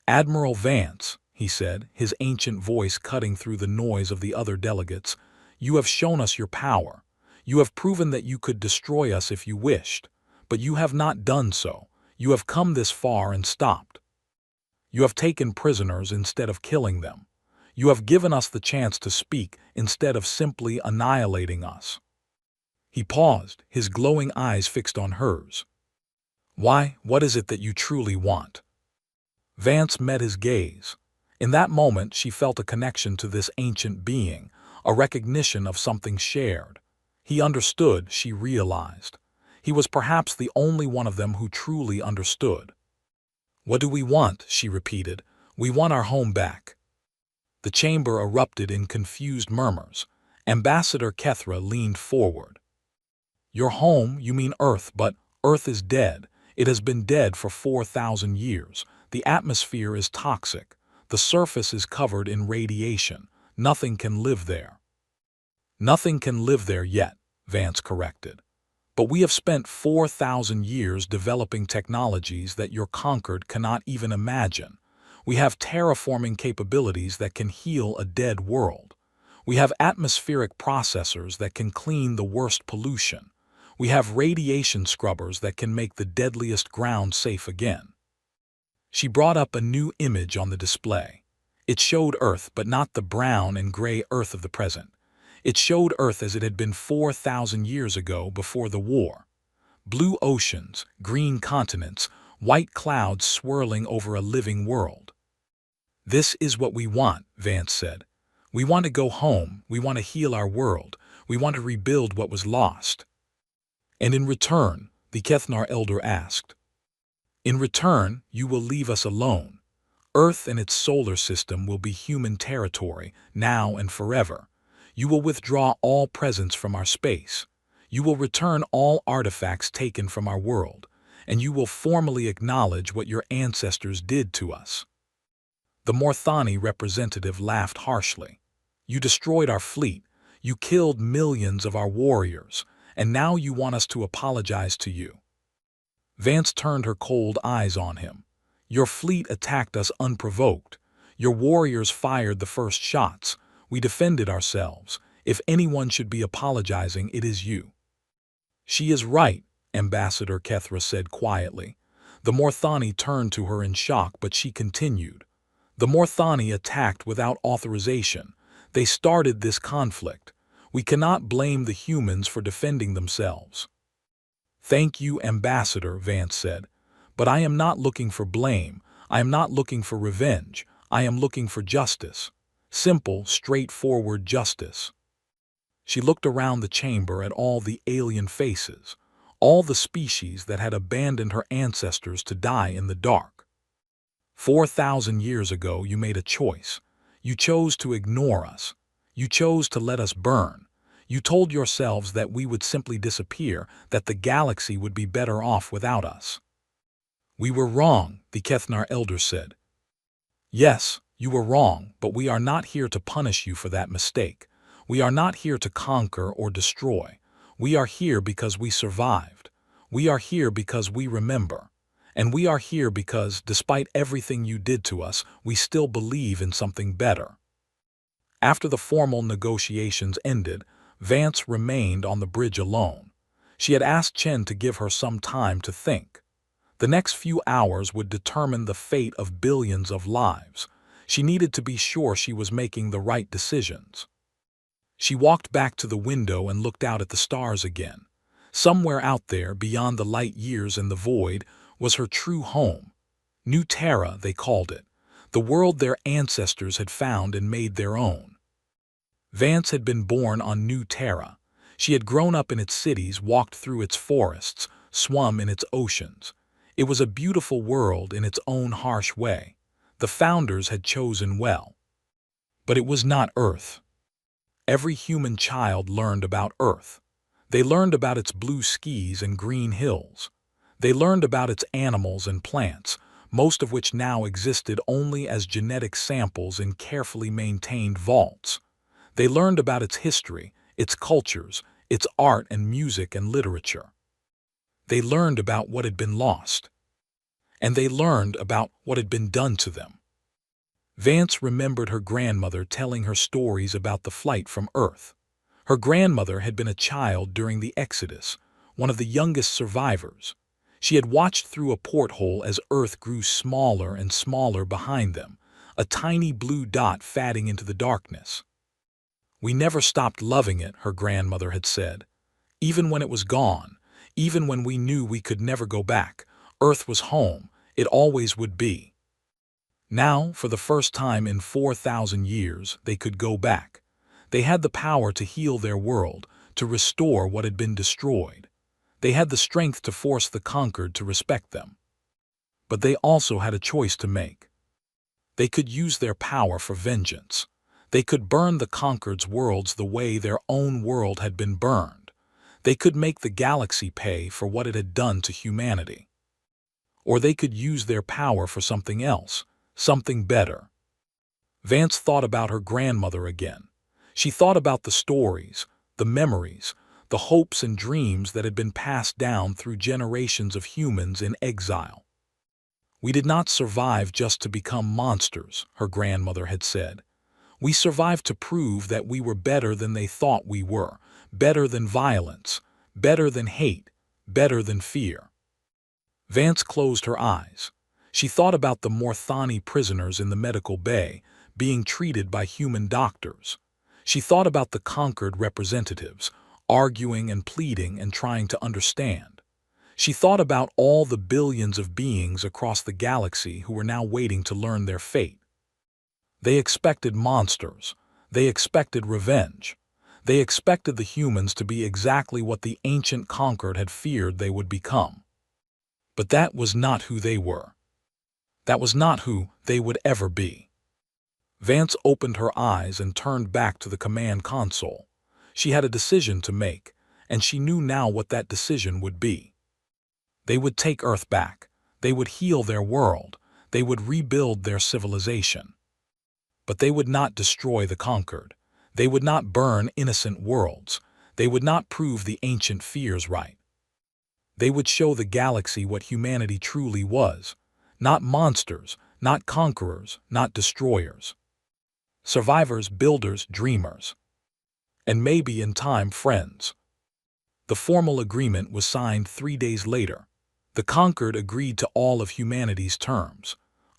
"Admiral Vance," he said, his ancient voice cutting through the noise of the other delegates, "you have shown us your power. You have proven that you could destroy us if you wished, but you have not done so. You have come this far and stopped. You have taken prisoners instead of killing them. You have given us the chance to speak instead of simply annihilating us." He paused, his glowing eyes fixed on hers. "Why, what is it that you truly want?" Vance met his gaze. In that moment, she felt a connection to this ancient being, a recognition of something shared. He understood, she realized. He was perhaps the only one of them who truly understood. "What do we want?" she repeated. "We want our home back." The chamber erupted in confused murmurs. Ambassador Kethra leaned forward. "Your home, you mean Earth, but Earth is dead. It has been dead for 4,000 years. The atmosphere is toxic. The surface is covered in radiation. Nothing can live there." "Nothing can live there yet," Vance corrected. "But we have spent 4,000 years developing technologies that your conquered cannot even imagine. We have terraforming capabilities that can heal a dead world. We have atmospheric processors that can clean the worst pollution. We have radiation scrubbers that can make the deadliest ground safe again." She brought up a new image on the display. It showed Earth, but not the brown and gray Earth of the present. It showed Earth as it had been 4,000 years ago before the war. Blue oceans, green continents, white clouds swirling over a living world. "This is what we want," Vance said. "We want to go home. We want to heal our world. We want to rebuild what was lost." "And in return," the Kethnar elder asked. "In return, you will leave us alone. Earth and its solar system will be human territory, now and forever. You will withdraw all presence from our space. You will return all artifacts taken from our world, and you will formally acknowledge what your ancestors did to us." The Morthani representative laughed harshly. "You destroyed our fleet. You killed millions of our warriors, and now you want us to apologize to you." Vance turned her cold eyes on him. "Your fleet attacked us unprovoked. Your warriors fired the first shots. We defended ourselves. If anyone should be apologizing, it is you." "She is right," Ambassador Kethra said quietly. The Morthani turned to her in shock, but she continued. "The Morthani attacked without authorization. They started this conflict. We cannot blame the humans for defending themselves." "Thank you, Ambassador," Vance said. "But I am not looking for blame. I am not looking for revenge. I am looking for justice. Simple, straightforward justice." She looked around the chamber at all the alien faces, all the species that had abandoned her ancestors to die in the dark. 4,000 years ago, you made a choice. You chose to ignore us. You chose to let us burn. You told yourselves that we would simply disappear, that the galaxy would be better off without us. "We were wrong," the Kethnar elder said. "Yes, you were wrong, but we are not here to punish you for that mistake. We are not here to conquer or destroy. We are here because we survived. We are here because we remember. And we are here because, despite everything you did to us, we still believe in something better." After the formal negotiations ended, Vance remained on the bridge alone. She had asked Chen to give her some time to think. The next few hours would determine the fate of billions of lives. She needed to be sure she was making the right decisions. She walked back to the window and looked out at the stars again. Somewhere out there, beyond the light years and the void, was her true home. New Terra, they called it, the world their ancestors had found and made their own. Vance had been born on New Terra. She had grown up in its cities, walked through its forests, swum in its oceans. It was a beautiful world in its own harsh way. The founders had chosen well. But it was not Earth. Every human child learned about Earth. They learned about its blue skies and green hills. They learned about its animals and plants, most of which now existed only as genetic samples in carefully maintained vaults. They learned about its history, its cultures, its art and music and literature. They learned about what had been lost. And they learned about what had been done to them. Vance remembered her grandmother telling her stories about the flight from Earth. Her grandmother had been a child during the Exodus, one of the youngest survivors. She had watched through a porthole as Earth grew smaller and smaller behind them, a tiny blue dot fading into the darkness. "We never stopped loving it," her grandmother had said. "Even when it was gone, even when we knew we could never go back, Earth was home, it always would be." Now, for the first time in 4,000 years, they could go back. They had the power to heal their world, to restore what had been destroyed. They had the strength to force the conquered to respect them. But they also had a choice to make. They could use their power for vengeance. They could burn the conquered's worlds the way their own world had been burned. They could make the galaxy pay for what it had done to humanity. Or they could use their power for something else, something better. Vance thought about her grandmother again. She thought about the stories, the memories, the hopes and dreams that had been passed down through generations of humans in exile. "We did not survive just to become monsters," her grandmother had said. "We survived to prove that we were better than they thought we were, better than violence, better than hate, better than fear." Vance closed her eyes. She thought about the Morthani prisoners in the medical bay, being treated by human doctors. She thought about the conquered representatives, arguing and pleading and trying to understand. She thought about all the billions of beings across the galaxy who were now waiting to learn their fate. They expected monsters. They expected revenge. They expected the humans to be exactly what the ancient conquered had feared they would become. But that was not who they were. That was not who they would ever be. Vance opened her eyes and turned back to the command console. She had a decision to make, and she knew now what that decision would be. They would take Earth back. They would heal their world. They would rebuild their civilization. But they would not destroy the conquered. They would not burn innocent worlds. They would not prove the ancient fears right. They would show the galaxy what humanity truly was. Not monsters, not conquerors, not destroyers. Survivors, builders, dreamers. And maybe in time, friends. The formal agreement was signed 3 days later. The conquered agreed to all of humanity's terms.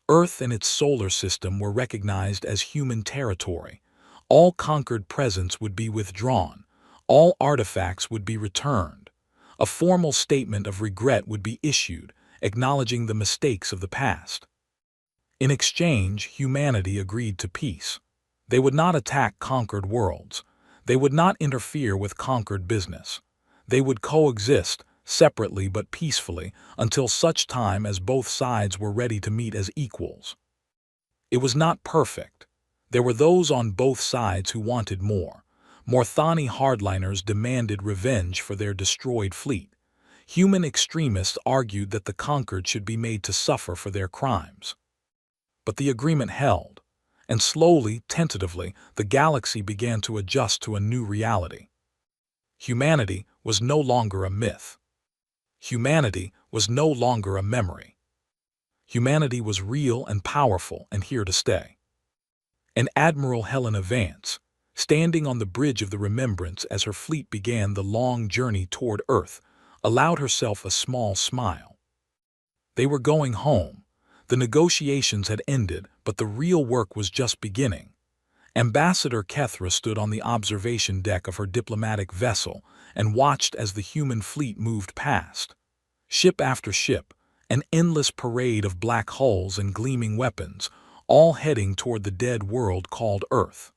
Earth and its solar system were recognized as human territory. All conquered presence would be withdrawn. All artifacts would be returned. A formal statement of regret would be issued, acknowledging the mistakes of the past. In exchange, humanity agreed to peace. They would not attack conquered worlds. They would not interfere with conquered business. They would coexist, separately but peacefully, until such time as both sides were ready to meet as equals. It was not perfect. There were those on both sides who wanted more. Morthani hardliners demanded revenge for their destroyed fleet. Human extremists argued that the conquered should be made to suffer for their crimes. But the agreement held, and slowly, tentatively, the galaxy began to adjust to a new reality. Humanity was no longer a myth. Humanity was no longer a memory. Humanity was real and powerful and here to stay. And Admiral Helena Vance, standing on the bridge of the Remembrance as her fleet began the long journey toward Earth, allowed herself a small smile. They were going home. The negotiations had ended, but the real work was just beginning. Ambassador Kethra stood on the observation deck of her diplomatic vessel and watched as the human fleet moved past. Ship after ship, an endless parade of black hulls and gleaming weapons, all heading toward the dead world called Earth.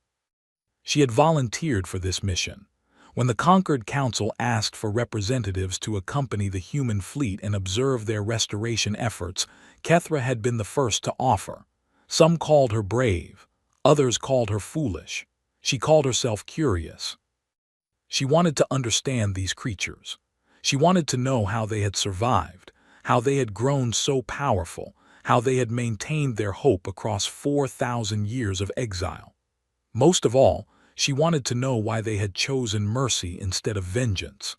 She had volunteered for this mission. When the Conquered Council asked for representatives to accompany the human fleet and observe their restoration efforts, Kethra had been the first to offer. Some called her brave, others called her foolish. She called herself curious. She wanted to understand these creatures. She wanted to know how they had survived, how they had grown so powerful, how they had maintained their hope across 4,000 years of exile. Most of all, she wanted to know why they had chosen mercy instead of vengeance.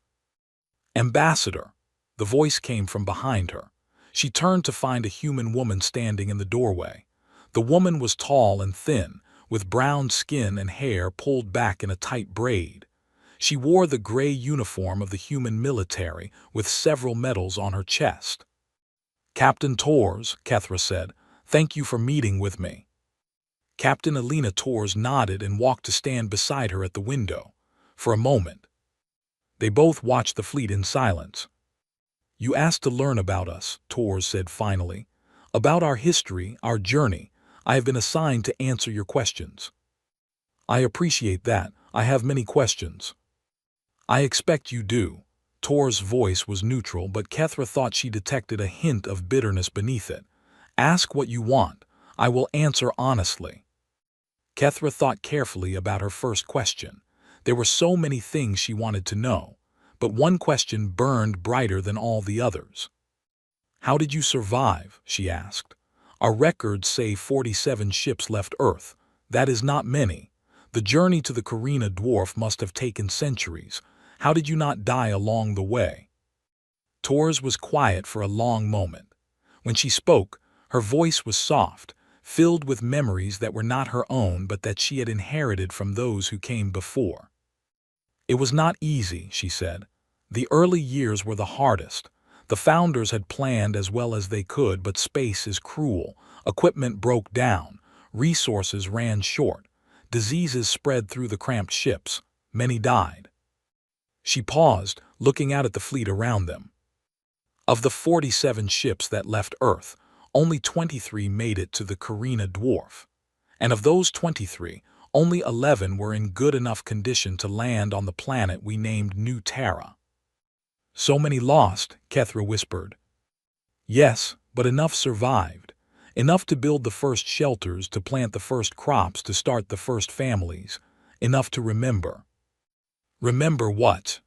"Ambassador," the voice came from behind her. She turned to find a human woman standing in the doorway. The woman was tall and thin, with brown skin and hair pulled back in a tight braid. She wore the gray uniform of the human military with several medals on her chest. "Captain Torres," Kethra said, "thank you for meeting with me." Captain Elena Torres nodded and walked to stand beside her at the window. For a moment, they both watched the fleet in silence. "You asked to learn about us," Torres said finally. "About our history, our journey. I have been assigned to answer your questions." "I appreciate that. I have many questions." "I expect you do." Torres' voice was neutral, but Kethra thought she detected a hint of bitterness beneath it. "Ask what you want. I will answer honestly." Kethra thought carefully about her first question. There were so many things she wanted to know, but one question burned brighter than all the others. "How did you survive?" she asked. "Our records say 47 ships left Earth. That is not many. The journey to the Carina dwarf must have taken centuries. How did you not die along the way?" Torres was quiet for a long moment. When she spoke, her voice was soft, filled with memories that were not her own but that she had inherited from those who came before. "It was not easy," she said. "The early years were the hardest. The founders had planned as well as they could, but space is cruel. Equipment broke down. Resources ran short. Diseases spread through the cramped ships. Many died." She paused, looking out at the fleet around them. Of the 47 ships that left Earth, only 23 made it to the Carina dwarf. And of those 23, only 11 were in good enough condition to land on the planet we named New Terra. "So many lost," Kethra whispered. "Yes, but enough survived. Enough to build the first shelters, to plant the first crops, to start the first families. Enough to remember." "Remember what?"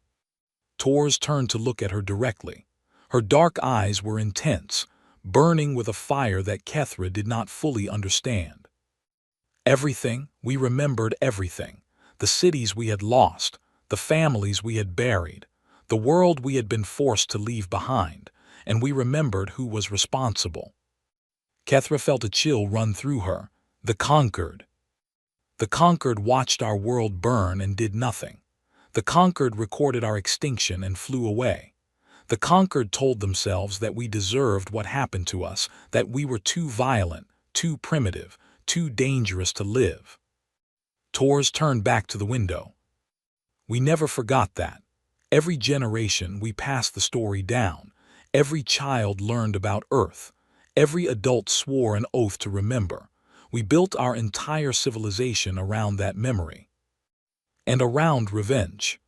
Torres turned to look at her directly. Her dark eyes were intense, burning with a fire that Kethra did not fully understand. "Everything. We remembered everything. The cities we had lost, the families we had buried, the world we had been forced to leave behind, and we remembered who was responsible." Kethra felt a chill run through her. The Conquered. The Conquered watched our world burn and did nothing. The Conquered recorded our extinction and flew away. The Conquered told themselves that we deserved what happened to us, that we were too violent, too primitive, too dangerous to live. Torres turned back to the window. "We never forgot that. Every generation we passed the story down. Every child learned about Earth. Every adult swore an oath to remember. We built our entire civilization around that memory. And around revenge."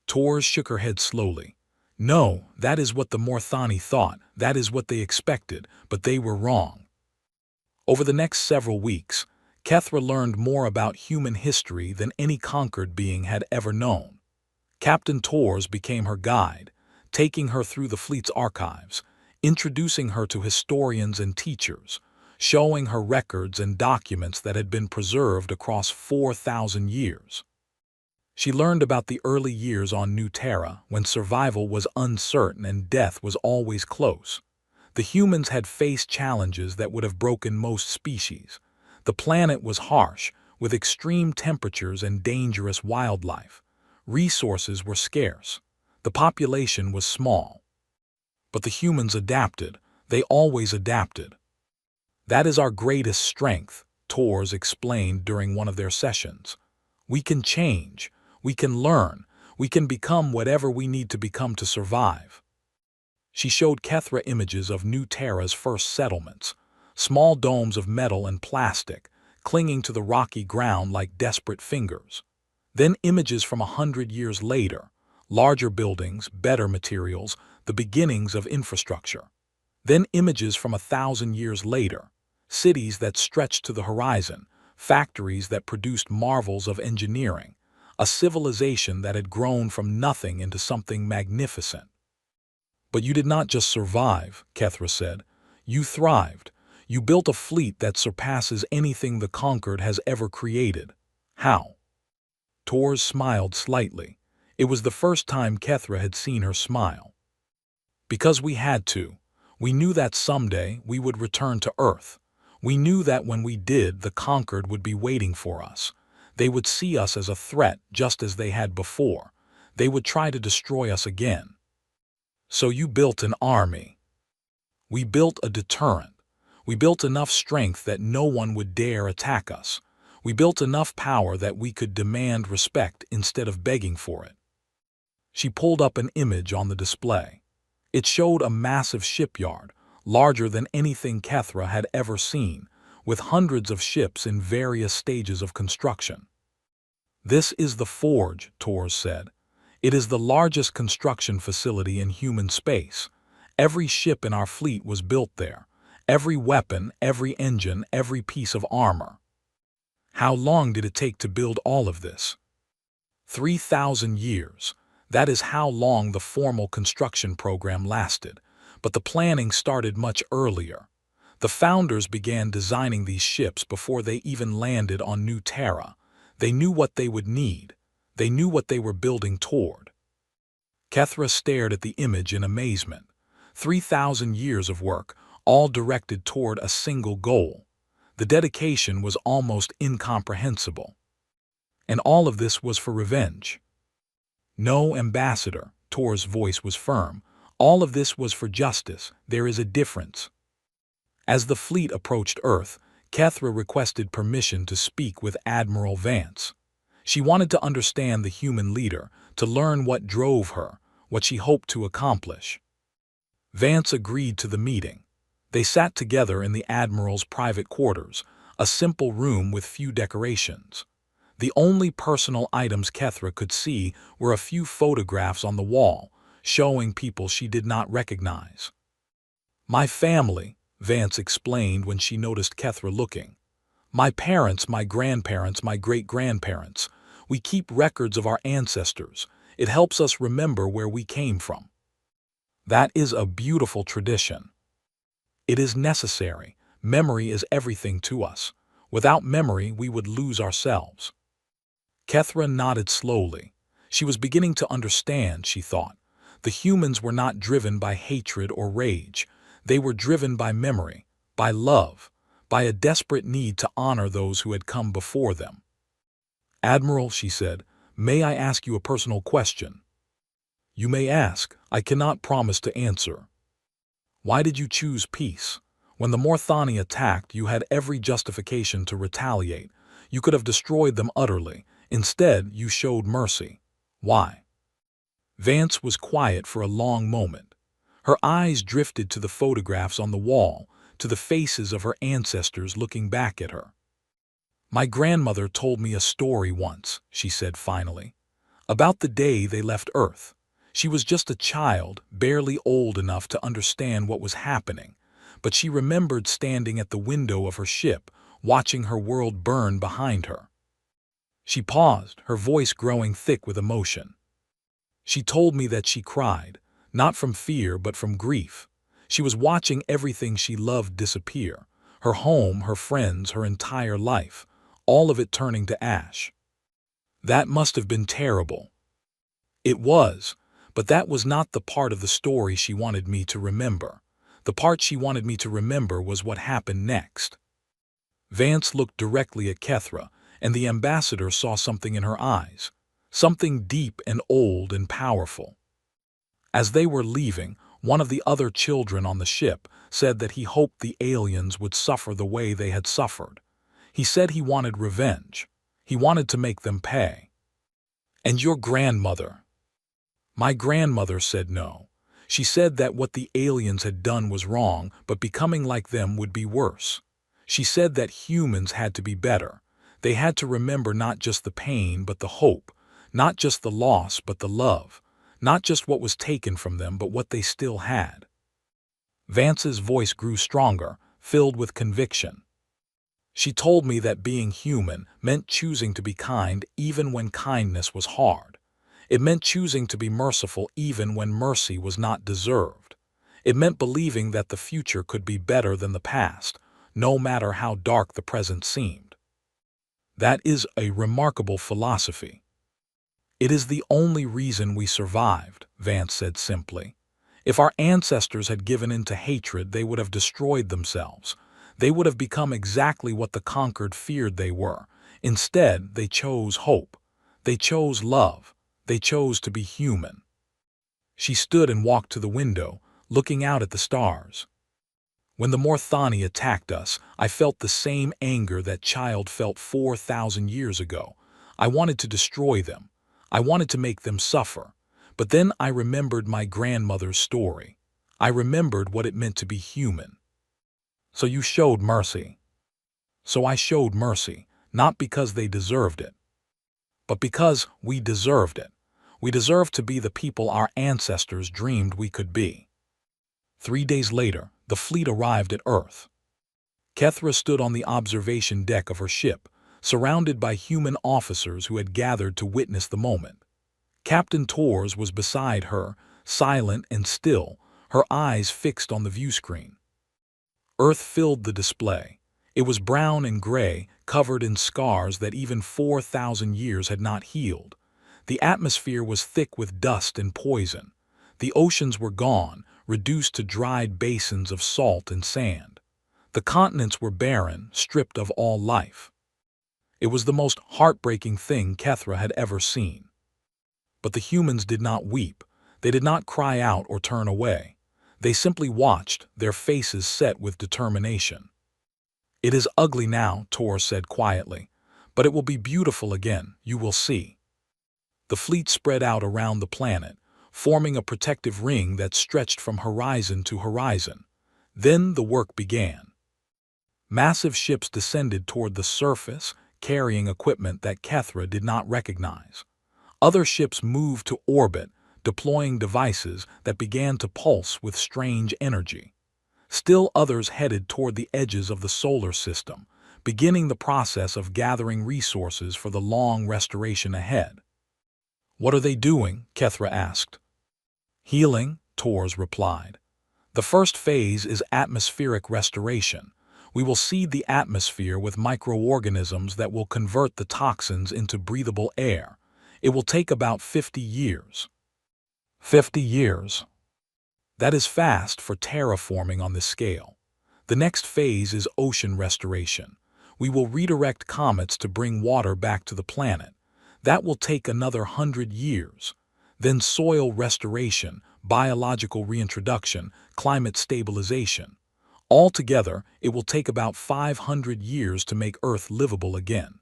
Torres shook her head slowly. "No, that is what the Morthani thought, that is what they expected, but they were wrong." Over the next several weeks, Kethra learned more about human history than any conquered being had ever known. Captain Torres became her guide, taking her through the fleet's archives, introducing her to historians and teachers, showing her records and documents that had been preserved across 4,000 years. She learned about the early years on New Terra, when survival was uncertain and death was always close. The humans had faced challenges that would have broken most species. The planet was harsh, with extreme temperatures and dangerous wildlife. Resources were scarce. The population was small. But the humans adapted. They always adapted. "That is our greatest strength," Torres explained during one of their sessions. "We can change. We can learn. We can become whatever we need to become to survive." She showed Kethra images of New Terra's first settlements, small domes of metal and plastic, clinging to the rocky ground like desperate fingers. Then images from 100 years later, larger buildings, better materials, the beginnings of infrastructure. Then images from 1,000 years later, cities that stretched to the horizon, factories that produced marvels of engineering, a civilization that had grown from nothing into something magnificent. But you did not just survive, Kethra said. You thrived. You built a fleet that surpasses anything the Conquered has ever created. How? Tors smiled slightly. It was the first time Kethra had seen her smile. Because we had to. We knew that someday we would return to Earth. We knew that when we did, the Conquered would be waiting for us. They would see us as a threat just as they had before. They would try to destroy us again. So you built an army. We built a deterrent. We built enough strength that no one would dare attack us. We built enough power that we could demand respect instead of begging for it. She pulled up an image on the display. It showed a massive shipyard, larger than anything Kethra had ever seen, with hundreds of ships in various stages of construction. This is the Forge, Tors said. It is the largest construction facility in human space. Every ship in our fleet was built there. Every weapon, every engine, every piece of armor. How long did it take to build all of this? 3,000 years. That is how long the formal construction program lasted. But the planning started much earlier. The founders began designing these ships before they even landed on New Terra. They knew what they would need. They knew what they were building toward. Kethra stared at the image in amazement. 3,000 years of work, all directed toward a single goal. The dedication was almost incomprehensible. And all of this was for revenge. No, Ambassador, Tor's voice was firm. All of this was for justice. There is a difference. As the fleet approached Earth, Kethra requested permission to speak with Admiral Vance. She wanted to understand the human leader, to learn what drove her, what she hoped to accomplish. Vance agreed to the meeting. They sat together in the Admiral's private quarters, a simple room with few decorations. The only personal items Kethra could see were a few photographs on the wall, showing people she did not recognize. My family, Vance explained when she noticed Kethra looking. My parents, my grandparents, my great-grandparents. We keep records of our ancestors. It helps us remember where we came from. That is a beautiful tradition. It is necessary. Memory is everything to us. Without memory, we would lose ourselves. Kethra nodded slowly. She was beginning to understand, she thought. The humans were not driven by hatred or rage. They were driven by memory, by love, by a desperate need to honor those who had come before them. Admiral, she said, may I ask you a personal question? You may ask. I cannot promise to answer. Why did you choose peace? When the Morthani attacked, you had every justification to retaliate. You could have destroyed them utterly. Instead, you showed mercy. Why? Vance was quiet for a long moment. Her eyes drifted to the photographs on the wall, to the faces of her ancestors looking back at her. My grandmother told me a story once, she said finally, about the day they left Earth. She was just a child, barely old enough to understand what was happening, but she remembered standing at the window of her ship, watching her world burn behind her. She paused, her voice growing thick with emotion. She told me that she cried, not from fear but from grief. She was watching everything she loved disappear, her home, her friends, her entire life, all of it turning to ash. That must have been terrible. It was, but that was not the part of the story she wanted me to remember. The part she wanted me to remember was what happened next. Vance looked directly at Kethra, and the ambassador saw something in her eyes, something deep and old and powerful. As they were leaving, one of the other children on the ship said that he hoped the aliens would suffer the way they had suffered. He said he wanted revenge. He wanted to make them pay. And your grandmother? My grandmother said no. She said that what the aliens had done was wrong, but becoming like them would be worse. She said that humans had to be better. They had to remember not just the pain, but the hope, not just the loss, but the love, not just what was taken from them, but what they still had. Vance's voice grew stronger, filled with conviction. She told me that being human meant choosing to be kind even when kindness was hard. It meant choosing to be merciful even when mercy was not deserved. It meant believing that the future could be better than the past, no matter how dark the present seemed. That is a remarkable philosophy. It is the only reason we survived, Vance said simply. If our ancestors had given in to hatred, they would have destroyed themselves. They would have become exactly what the conquered feared they were. Instead, they chose hope. They chose love. They chose to be human. She stood and walked to the window, looking out at the stars. When the Morthani attacked us, I felt the same anger that child felt 4,000 years ago. I wanted to destroy them. I wanted to make them suffer. But then I remembered my grandmother's story. I remembered what it meant to be human. So you showed mercy. So I showed mercy, not because they deserved it, but because we deserved it. We deserved to be the people our ancestors dreamed we could be. 3 days later, the fleet arrived at Earth. Kethra stood on the observation deck of her ship, surrounded by human officers who had gathered to witness the moment. Captain Torres was beside her, silent and still, her eyes fixed on the viewscreen. Earth filled the display. It was brown and gray, covered in scars that even 4,000 years had not healed. The atmosphere was thick with dust and poison. The oceans were gone, reduced to dried basins of salt and sand. The continents were barren, stripped of all life. It was the most heartbreaking thing Kethra had ever seen. But the humans did not weep. They did not cry out or turn away. They simply watched, their faces set with determination. "It is ugly now," Tor said quietly, "but it will be beautiful again, you will see." The fleet spread out around the planet, forming a protective ring that stretched from horizon to horizon. Then the work began. Massive ships descended toward the surface, carrying equipment that Kethra did not recognize. Other ships moved to orbit, deploying devices that began to pulse with strange energy. Still others headed toward the edges of the solar system, beginning the process of gathering resources for the long restoration ahead. "What are they doing?" Kethra asked. "Healing," Torres replied. "The first phase is atmospheric restoration. We will seed the atmosphere with microorganisms that will convert the toxins into breathable air. It will take about 50 years. 50 years. That is fast for terraforming on this scale. The next phase is ocean restoration. We will redirect comets to bring water back to the planet. That will take another 100 years. Then soil restoration, biological reintroduction, climate stabilization. Altogether, it will take about 500 years to make Earth livable again.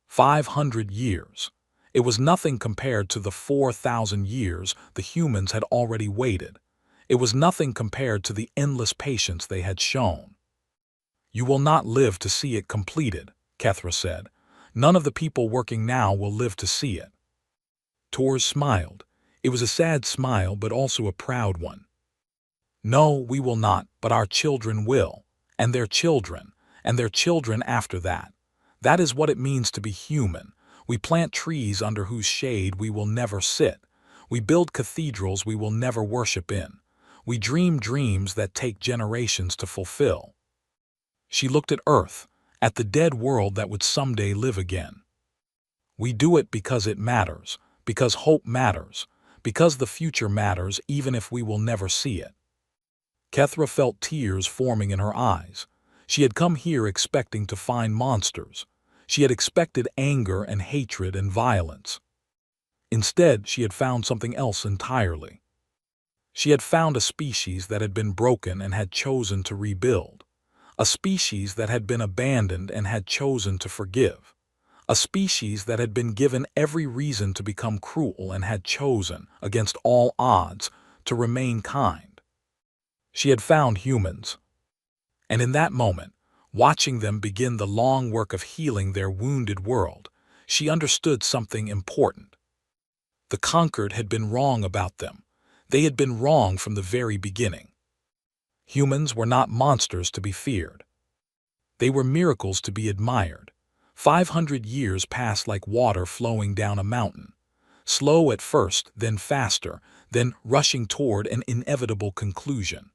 500 years. It was nothing compared to the 4,000 years the humans had already waited. It was nothing compared to the endless patience they had shown. "You will not live to see it completed," Kethra said. "None of the people working now will live to see it." Torres smiled. It was a sad smile, but also a proud one. "No, we will not, but our children will, and their children after that. That is what it means to be human. We plant trees under whose shade we will never sit. We build cathedrals we will never worship in. We dream dreams that take generations to fulfill." She looked at Earth, at the dead world that would someday live again. "We do it because it matters, because hope matters, because the future matters even if we will never see it." Kethra felt tears forming in her eyes. She had come here expecting to find monsters. She had expected anger and hatred and violence. Instead, she had found something else entirely. She had found a species that had been broken and had chosen to rebuild. A species that had been abandoned and had chosen to forgive. A species that had been given every reason to become cruel and had chosen, against all odds, to remain kind. She had found humans, and in that moment, watching them begin the long work of healing their wounded world, she understood something important. The conquered had been wrong about them. They had been wrong from the very beginning. Humans were not monsters to be feared. They were miracles to be admired. 500 years passed like water flowing down a mountain, slow at first, then faster, then rushing toward an inevitable conclusion.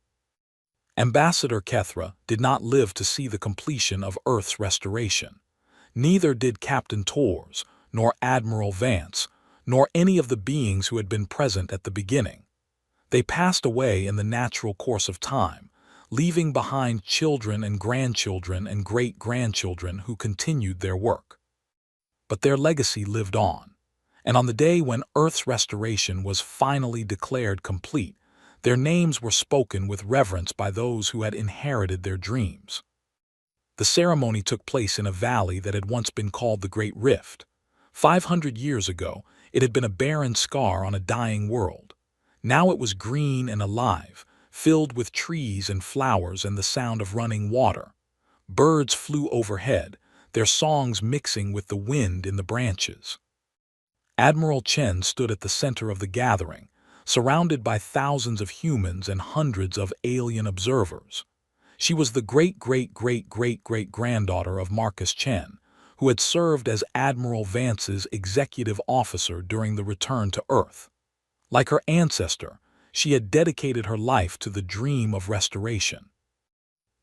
Ambassador Kethra did not live to see the completion of Earth's restoration. Neither did Captain Torres, nor Admiral Vance, nor any of the beings who had been present at the beginning. They passed away in the natural course of time, leaving behind children and grandchildren and great-grandchildren who continued their work. But their legacy lived on, and on the day when Earth's restoration was finally declared complete, their names were spoken with reverence by those who had inherited their dreams. The ceremony took place in a valley that had once been called the Great Rift. 500 years ago, it had been a barren scar on a dying world. Now it was green and alive, filled with trees and flowers and the sound of running water. Birds flew overhead, their songs mixing with the wind in the branches. Admiral Chen stood at the center of the gathering, surrounded by thousands of humans and hundreds of alien observers. She was the great-great-great-great-great-granddaughter of Marcus Chen, who had served as Admiral Vance's executive officer during the return to Earth. Like her ancestor, she had dedicated her life to the dream of restoration.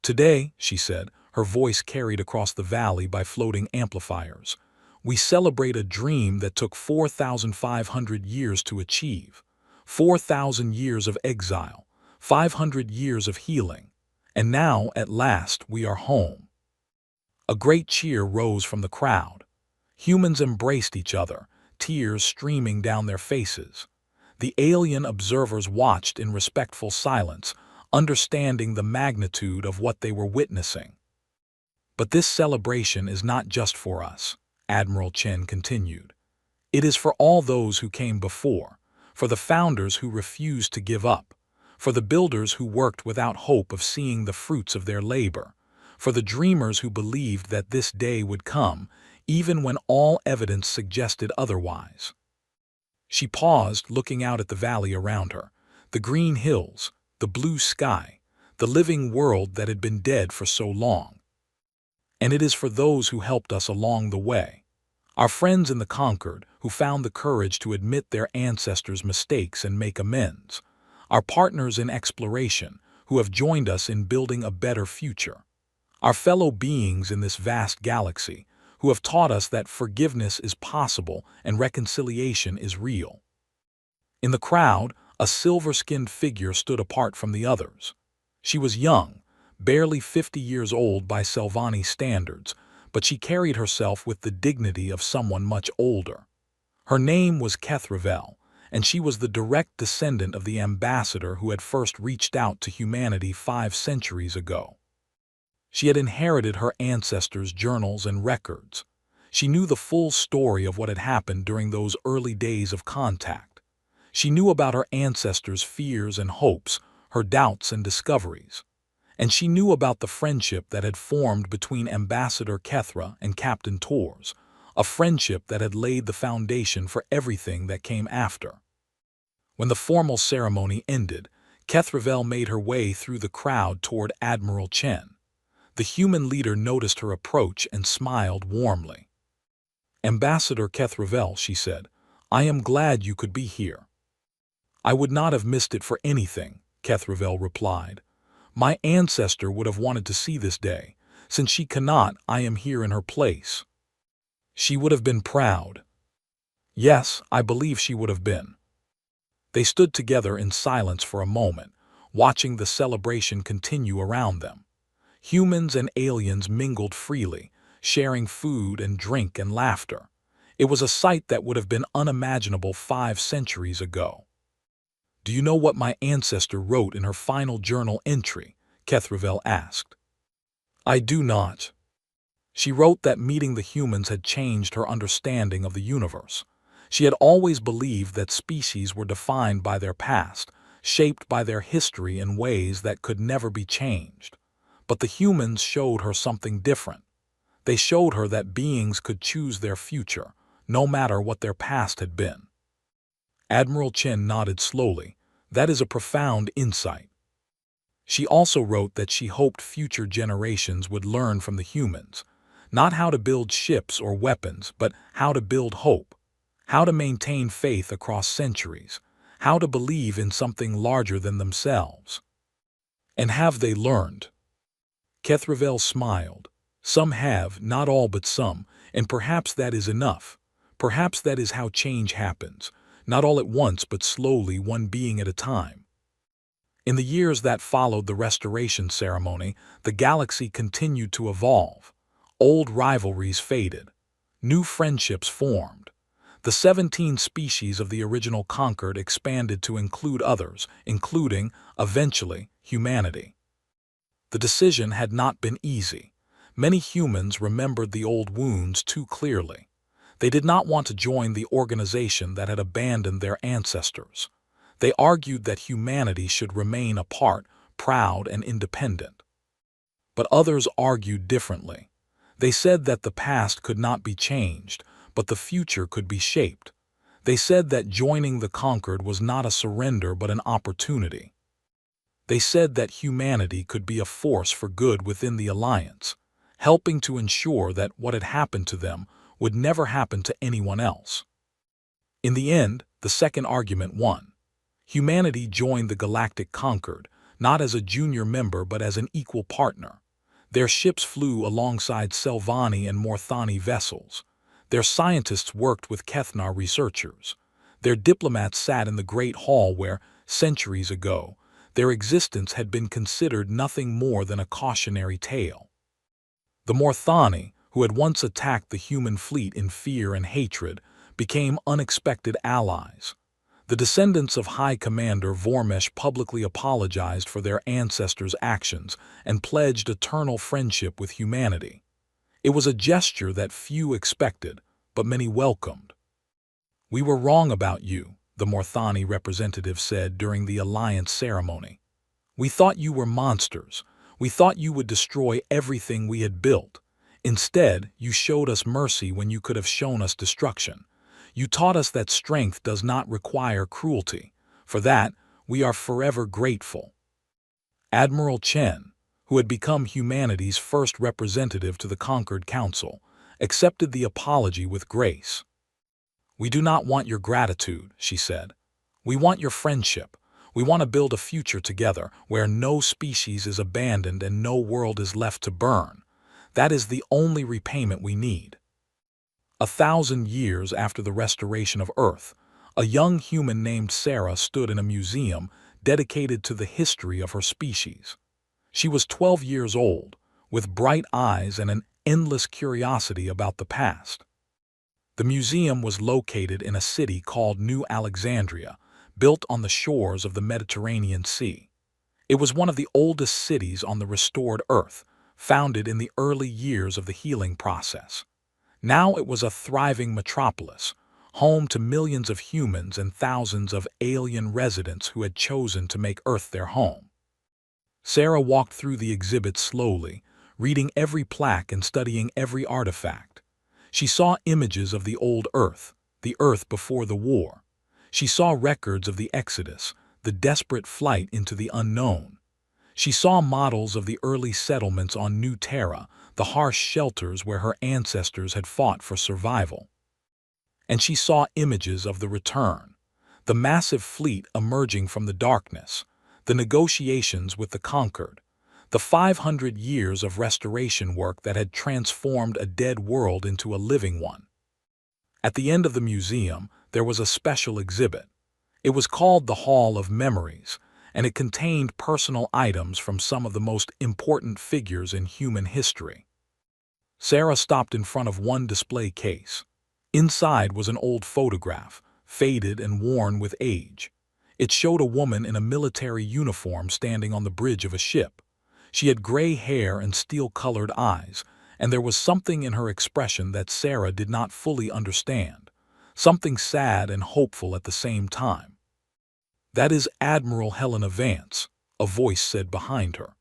"Today," she said, her voice carried across the valley by floating amplifiers, "we celebrate a dream that took 4,500 years to achieve, 4,000 years of exile, 500 years of healing, and now, at last, we are home." A great cheer rose from the crowd. Humans embraced each other, tears streaming down their faces. The alien observers watched in respectful silence, understanding the magnitude of what they were witnessing. "But this celebration is not just for us," Admiral Chen continued. "It is for all those who came before, for the founders who refused to give up, for the builders who worked without hope of seeing the fruits of their labor, for the dreamers who believed that this day would come, even when all evidence suggested otherwise." She paused, looking out at the valley around her, the green hills, the blue sky, the living world that had been dead for so long. "And it is for those who helped us along the way, our friends in the conquered who found the courage to admit their ancestors' mistakes and make amends, our partners in exploration who have joined us in building a better future, our fellow beings in this vast galaxy who have taught us that forgiveness is possible and reconciliation is real." In the crowd, a silver-skinned figure stood apart from the others. She was young, barely 50 years old by Selvani standards, but she carried herself with the dignity of someone much older. Her name was Kethravel, and she was the direct descendant of the ambassador who had first reached out to humanity 5 centuries ago. She had inherited her ancestors' journals and records. She knew the full story of what had happened during those early days of contact. She knew about her ancestors' fears and hopes, her doubts and discoveries. And she knew about the friendship that had formed between Ambassador Kethra and Captain Torres, a friendship that had laid the foundation for everything that came after. When the formal ceremony ended, Kethravel made her way through the crowd toward Admiral Chen. The human leader noticed her approach and smiled warmly. "Ambassador Kethravel," she said, "I am glad you could be here." "I would not have missed it for anything," Kethravel replied. "My ancestor would have wanted to see this day. Since she cannot, I am here in her place." "She would have been proud." "Yes, I believe she would have been." They stood together in silence for a moment, watching the celebration continue around them. Humans and aliens mingled freely, sharing food and drink and laughter. It was a sight that would have been unimaginable 5 centuries ago. "Do you know what my ancestor wrote in her final journal entry?" Kethravel asked. "I do not." She wrote that meeting the humans had changed her understanding of the universe. She had always believed that species were defined by their past, shaped by their history in ways that could never be changed. But the humans showed her something different. They showed her that beings could choose their future, no matter what their past had been. Admiral Chen nodded slowly. That is a profound insight. She also wrote that she hoped future generations would learn from the humans, not how to build ships or weapons, but how to build hope, how to maintain faith across centuries, how to believe in something larger than themselves. And have they learned? Kethravel smiled. Some have, not all but some, and perhaps that is enough. Perhaps that is how change happens, not all at once but slowly, one being at a time. In the years that followed the restoration ceremony, the galaxy continued to evolve. Old rivalries faded. New friendships formed. The 17 species of the original Concord expanded to include others, including, eventually, humanity. The decision had not been easy. Many humans remembered the old wounds too clearly. They did not want to join the organization that had abandoned their ancestors. They argued that humanity should remain apart, proud and independent. But others argued differently. They said that the past could not be changed, but the future could be shaped. They said that joining the conquered was not a surrender but an opportunity. They said that humanity could be a force for good within the alliance, helping to ensure that what had happened to them would never happen to anyone else. In the end, the second argument won. Humanity joined the Galactic Concord, not as a junior member but as an equal partner. Their ships flew alongside Selvani and Morthani vessels. Their scientists worked with Kethnar researchers. Their diplomats sat in the Great Hall where, centuries ago, their existence had been considered nothing more than a cautionary tale. The Morthani, who had once attacked the human fleet in fear and hatred, became unexpected allies. The descendants of High Commander Vormesh publicly apologized for their ancestors' actions and pledged eternal friendship with humanity. It was a gesture that few expected, but many welcomed. "We were wrong about you," the Morthani representative said during the alliance ceremony. "We thought you were monsters. We thought you would destroy everything we had built. Instead, you showed us mercy when you could have shown us destruction. You taught us that strength does not require cruelty. For that, we are forever grateful." Admiral Chen, who had become humanity's first representative to the Concord Council, accepted the apology with grace. "We do not want your gratitude," she said. "We want your friendship. We want to build a future together where no species is abandoned and no world is left to burn. That is the only repayment we need." 1,000 years after the restoration of Earth, a young human named Sarah stood in a museum dedicated to the history of her species. She was 12 years old, with bright eyes and an endless curiosity about the past. The museum was located in a city called New Alexandria, built on the shores of the Mediterranean Sea. It was one of the oldest cities on the restored Earth, founded in the early years of the healing process. Now it was a thriving metropolis, home to millions of humans and thousands of alien residents who had chosen to make Earth their home. Sarah walked through the exhibit slowly, reading every plaque and studying every artifact. She saw images of the old Earth, the Earth before the war. She saw records of the Exodus, the desperate flight into the unknown. She saw models of the early settlements on New Terra, the harsh shelters where her ancestors had fought for survival. And she saw images of the return, the massive fleet emerging from the darkness, the negotiations with the conquered, the 500 years of restoration work that had transformed a dead world into a living one. At the end of the museum, there was a special exhibit. It was called the Hall of Memories, and it contained personal items from some of the most important figures in human history. Sarah stopped in front of one display case. Inside was an old photograph, faded and worn with age. It showed a woman in a military uniform standing on the bridge of a ship. She had gray hair and steel-colored eyes, and there was something in her expression that Sarah did not fully understand, something sad and hopeful at the same time. "That is Admiral Helena Vance," a voice said behind her.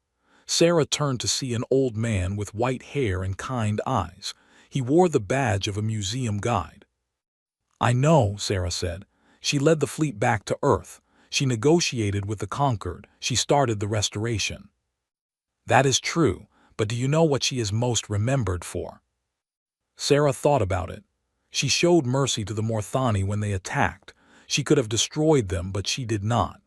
Sarah turned to see an old man with white hair and kind eyes. He wore the badge of a museum guide. "I know," Sarah said. "She led the fleet back to Earth. She negotiated with the conquered. She started the restoration." "That is true, but do you know what she is most remembered for?" Sarah thought about it. She showed mercy to the Morthani when they attacked. She could have destroyed them, but she did not.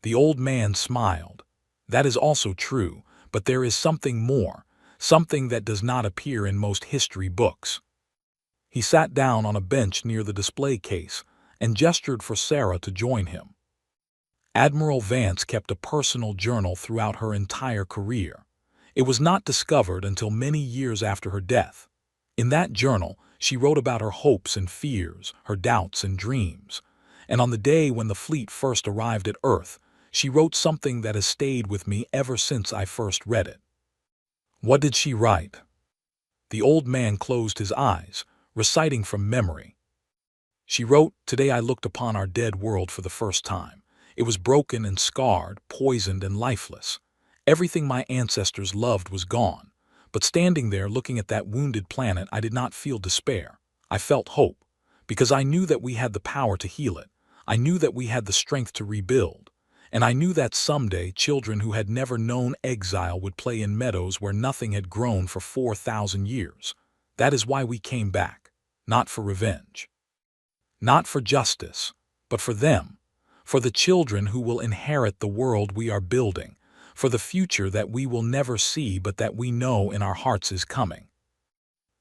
The old man smiled. "That is also true, but there is something more, something that does not appear in most history books." He sat down on a bench near the display case and gestured for Sarah to join him. Admiral Vance kept a personal journal throughout her entire career. It was not discovered until many years after her death. In that journal, she wrote about her hopes and fears, her doubts and dreams. And on the day when the fleet first arrived at Earth, she wrote something that has stayed with me ever since I first read it. What did she write? The old man closed his eyes, reciting from memory. She wrote, "Today I looked upon our dead world for the first time. It was broken and scarred, poisoned and lifeless. Everything my ancestors loved was gone. But standing there looking at that wounded planet, I did not feel despair. I felt hope, because I knew that we had the power to heal it. I knew that we had the strength to rebuild. And I knew that someday children who had never known exile would play in meadows where nothing had grown for 4,000 years. That is why we came back, not for revenge. Not for justice, but for them. For the children who will inherit the world we are building, for the future that we will never see but that we know in our hearts is coming."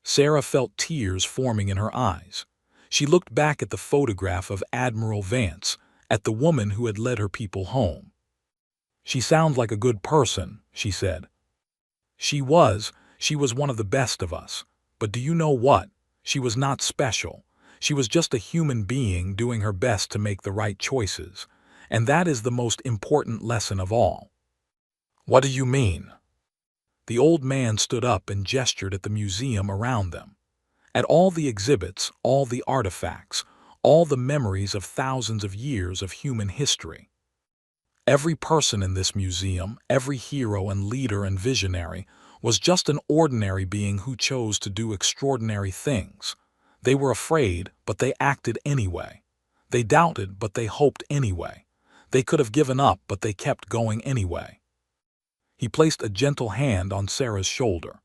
Sarah felt tears forming in her eyes. She looked back at the photograph of Admiral Vance, at the woman who had led her people home. "She sounds like a good person," she said. She was one of the best of us. But do you know what? She was not special. She was just a human being doing her best to make the right choices. And that is the most important lesson of all. What do you mean? The old man stood up and gestured at the museum around them. At all the exhibits, all the artifacts, all the memories of thousands of years of human history. Every person in this museum, every hero and leader and visionary, was just an ordinary being who chose to do extraordinary things. They were afraid, but they acted anyway. They doubted, but they hoped anyway. They could have given up, but they kept going anyway. He placed a gentle hand on Sarah's shoulder.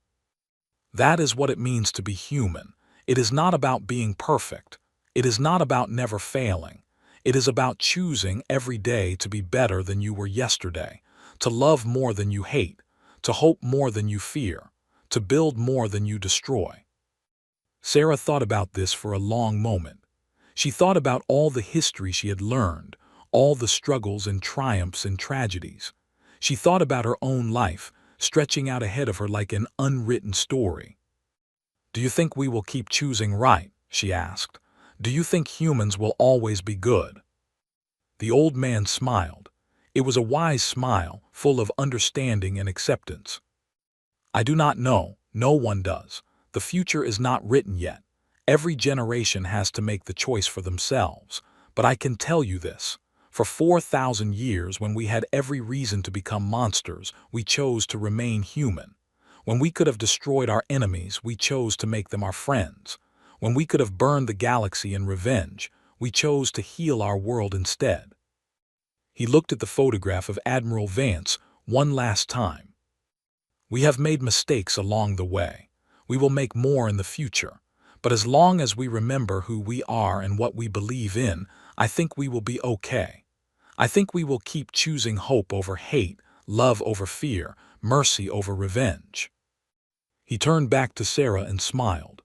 That is what it means to be human. It is not about being perfect. It is not about never failing. It is about choosing every day to be better than you were yesterday, to love more than you hate, to hope more than you fear, to build more than you destroy. Sarah thought about this for a long moment. She thought about all the history she had learned, all the struggles and triumphs and tragedies. She thought about her own life, stretching out ahead of her like an unwritten story. "Do you think we will keep choosing right?" she asked. "Do you think humans will always be good?" The old man smiled. It was a wise smile, full of understanding and acceptance. "I do not know. No one does. The future is not written yet. Every generation has to make the choice for themselves. But I can tell you this. For 4,000 years, when we had every reason to become monsters, we chose to remain human. When we could have destroyed our enemies, we chose to make them our friends. When we could have burned the galaxy in revenge, we chose to heal our world instead." He looked at the photograph of Admiral Vance one last time. "We have made mistakes along the way. We will make more in the future. But as long as we remember who we are and what we believe in, I think we will be okay. I think we will keep choosing hope over hate, love over fear, mercy over revenge." He turned back to Sarah and smiled.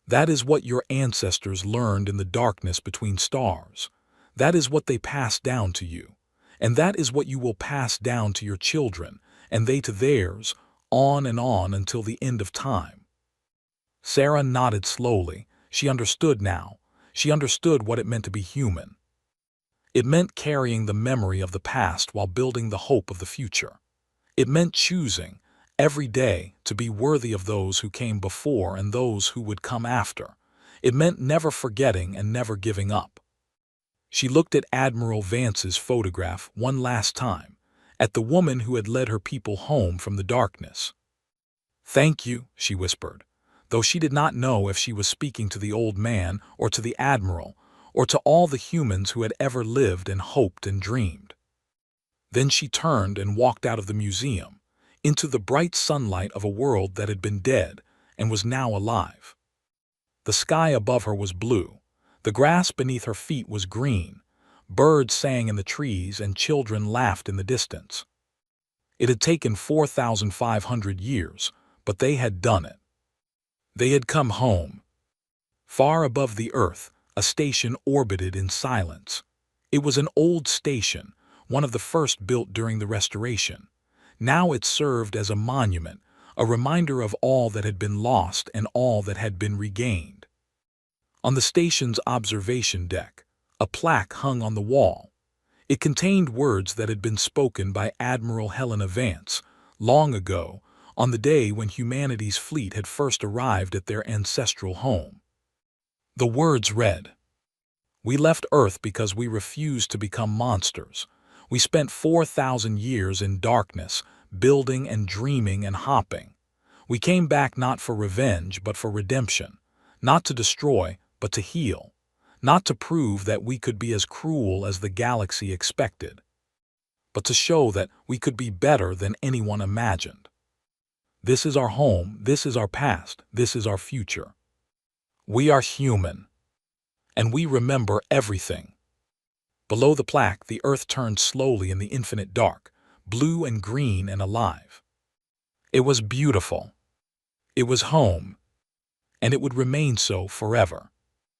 "That is what your ancestors learned in the darkness between stars. That is what they passed down to you. And that is what you will pass down to your children, and they to theirs, on and on until the end of time." Sarah nodded slowly. She understood now. She understood what it meant to be human. It meant carrying the memory of the past while building the hope of the future. It meant choosing, every day, to be worthy of those who came before and those who would come after. It meant never forgetting and never giving up. She looked at Admiral Vance's photograph one last time, at the woman who had led her people home from the darkness. "Thank you," she whispered, though she did not know if she was speaking to the old man or to the Admiral or to all the humans who had ever lived and hoped and dreamed. Then she turned and walked out of the museum, into the bright sunlight of a world that had been dead and was now alive. The sky above her was blue, the grass beneath her feet was green, birds sang in the trees and children laughed in the distance. It had taken 4,500 years, but they had done it. They had come home. Far above the earth, a station orbited in silence. It was an old station, one of the first built during the Restoration. Now it served as a monument, a reminder of all that had been lost and all that had been regained. On the station's observation deck, a plaque hung on the wall. It contained words that had been spoken by Admiral Helena Vance long ago, on the day when humanity's fleet had first arrived at their ancestral home. The words read, "We left Earth because we refused to become monsters. We spent 4,000 years in darkness, building and dreaming and hopping. We came back not for revenge but for redemption, not to destroy but to heal, not to prove that we could be as cruel as the galaxy expected, but to show that we could be better than anyone imagined. This is our home, this is our past, this is our future. We are human, and we remember everything." Below the plaque, the earth turned slowly in the infinite dark, blue and green and alive. It was beautiful. It was home, and it would remain so forever.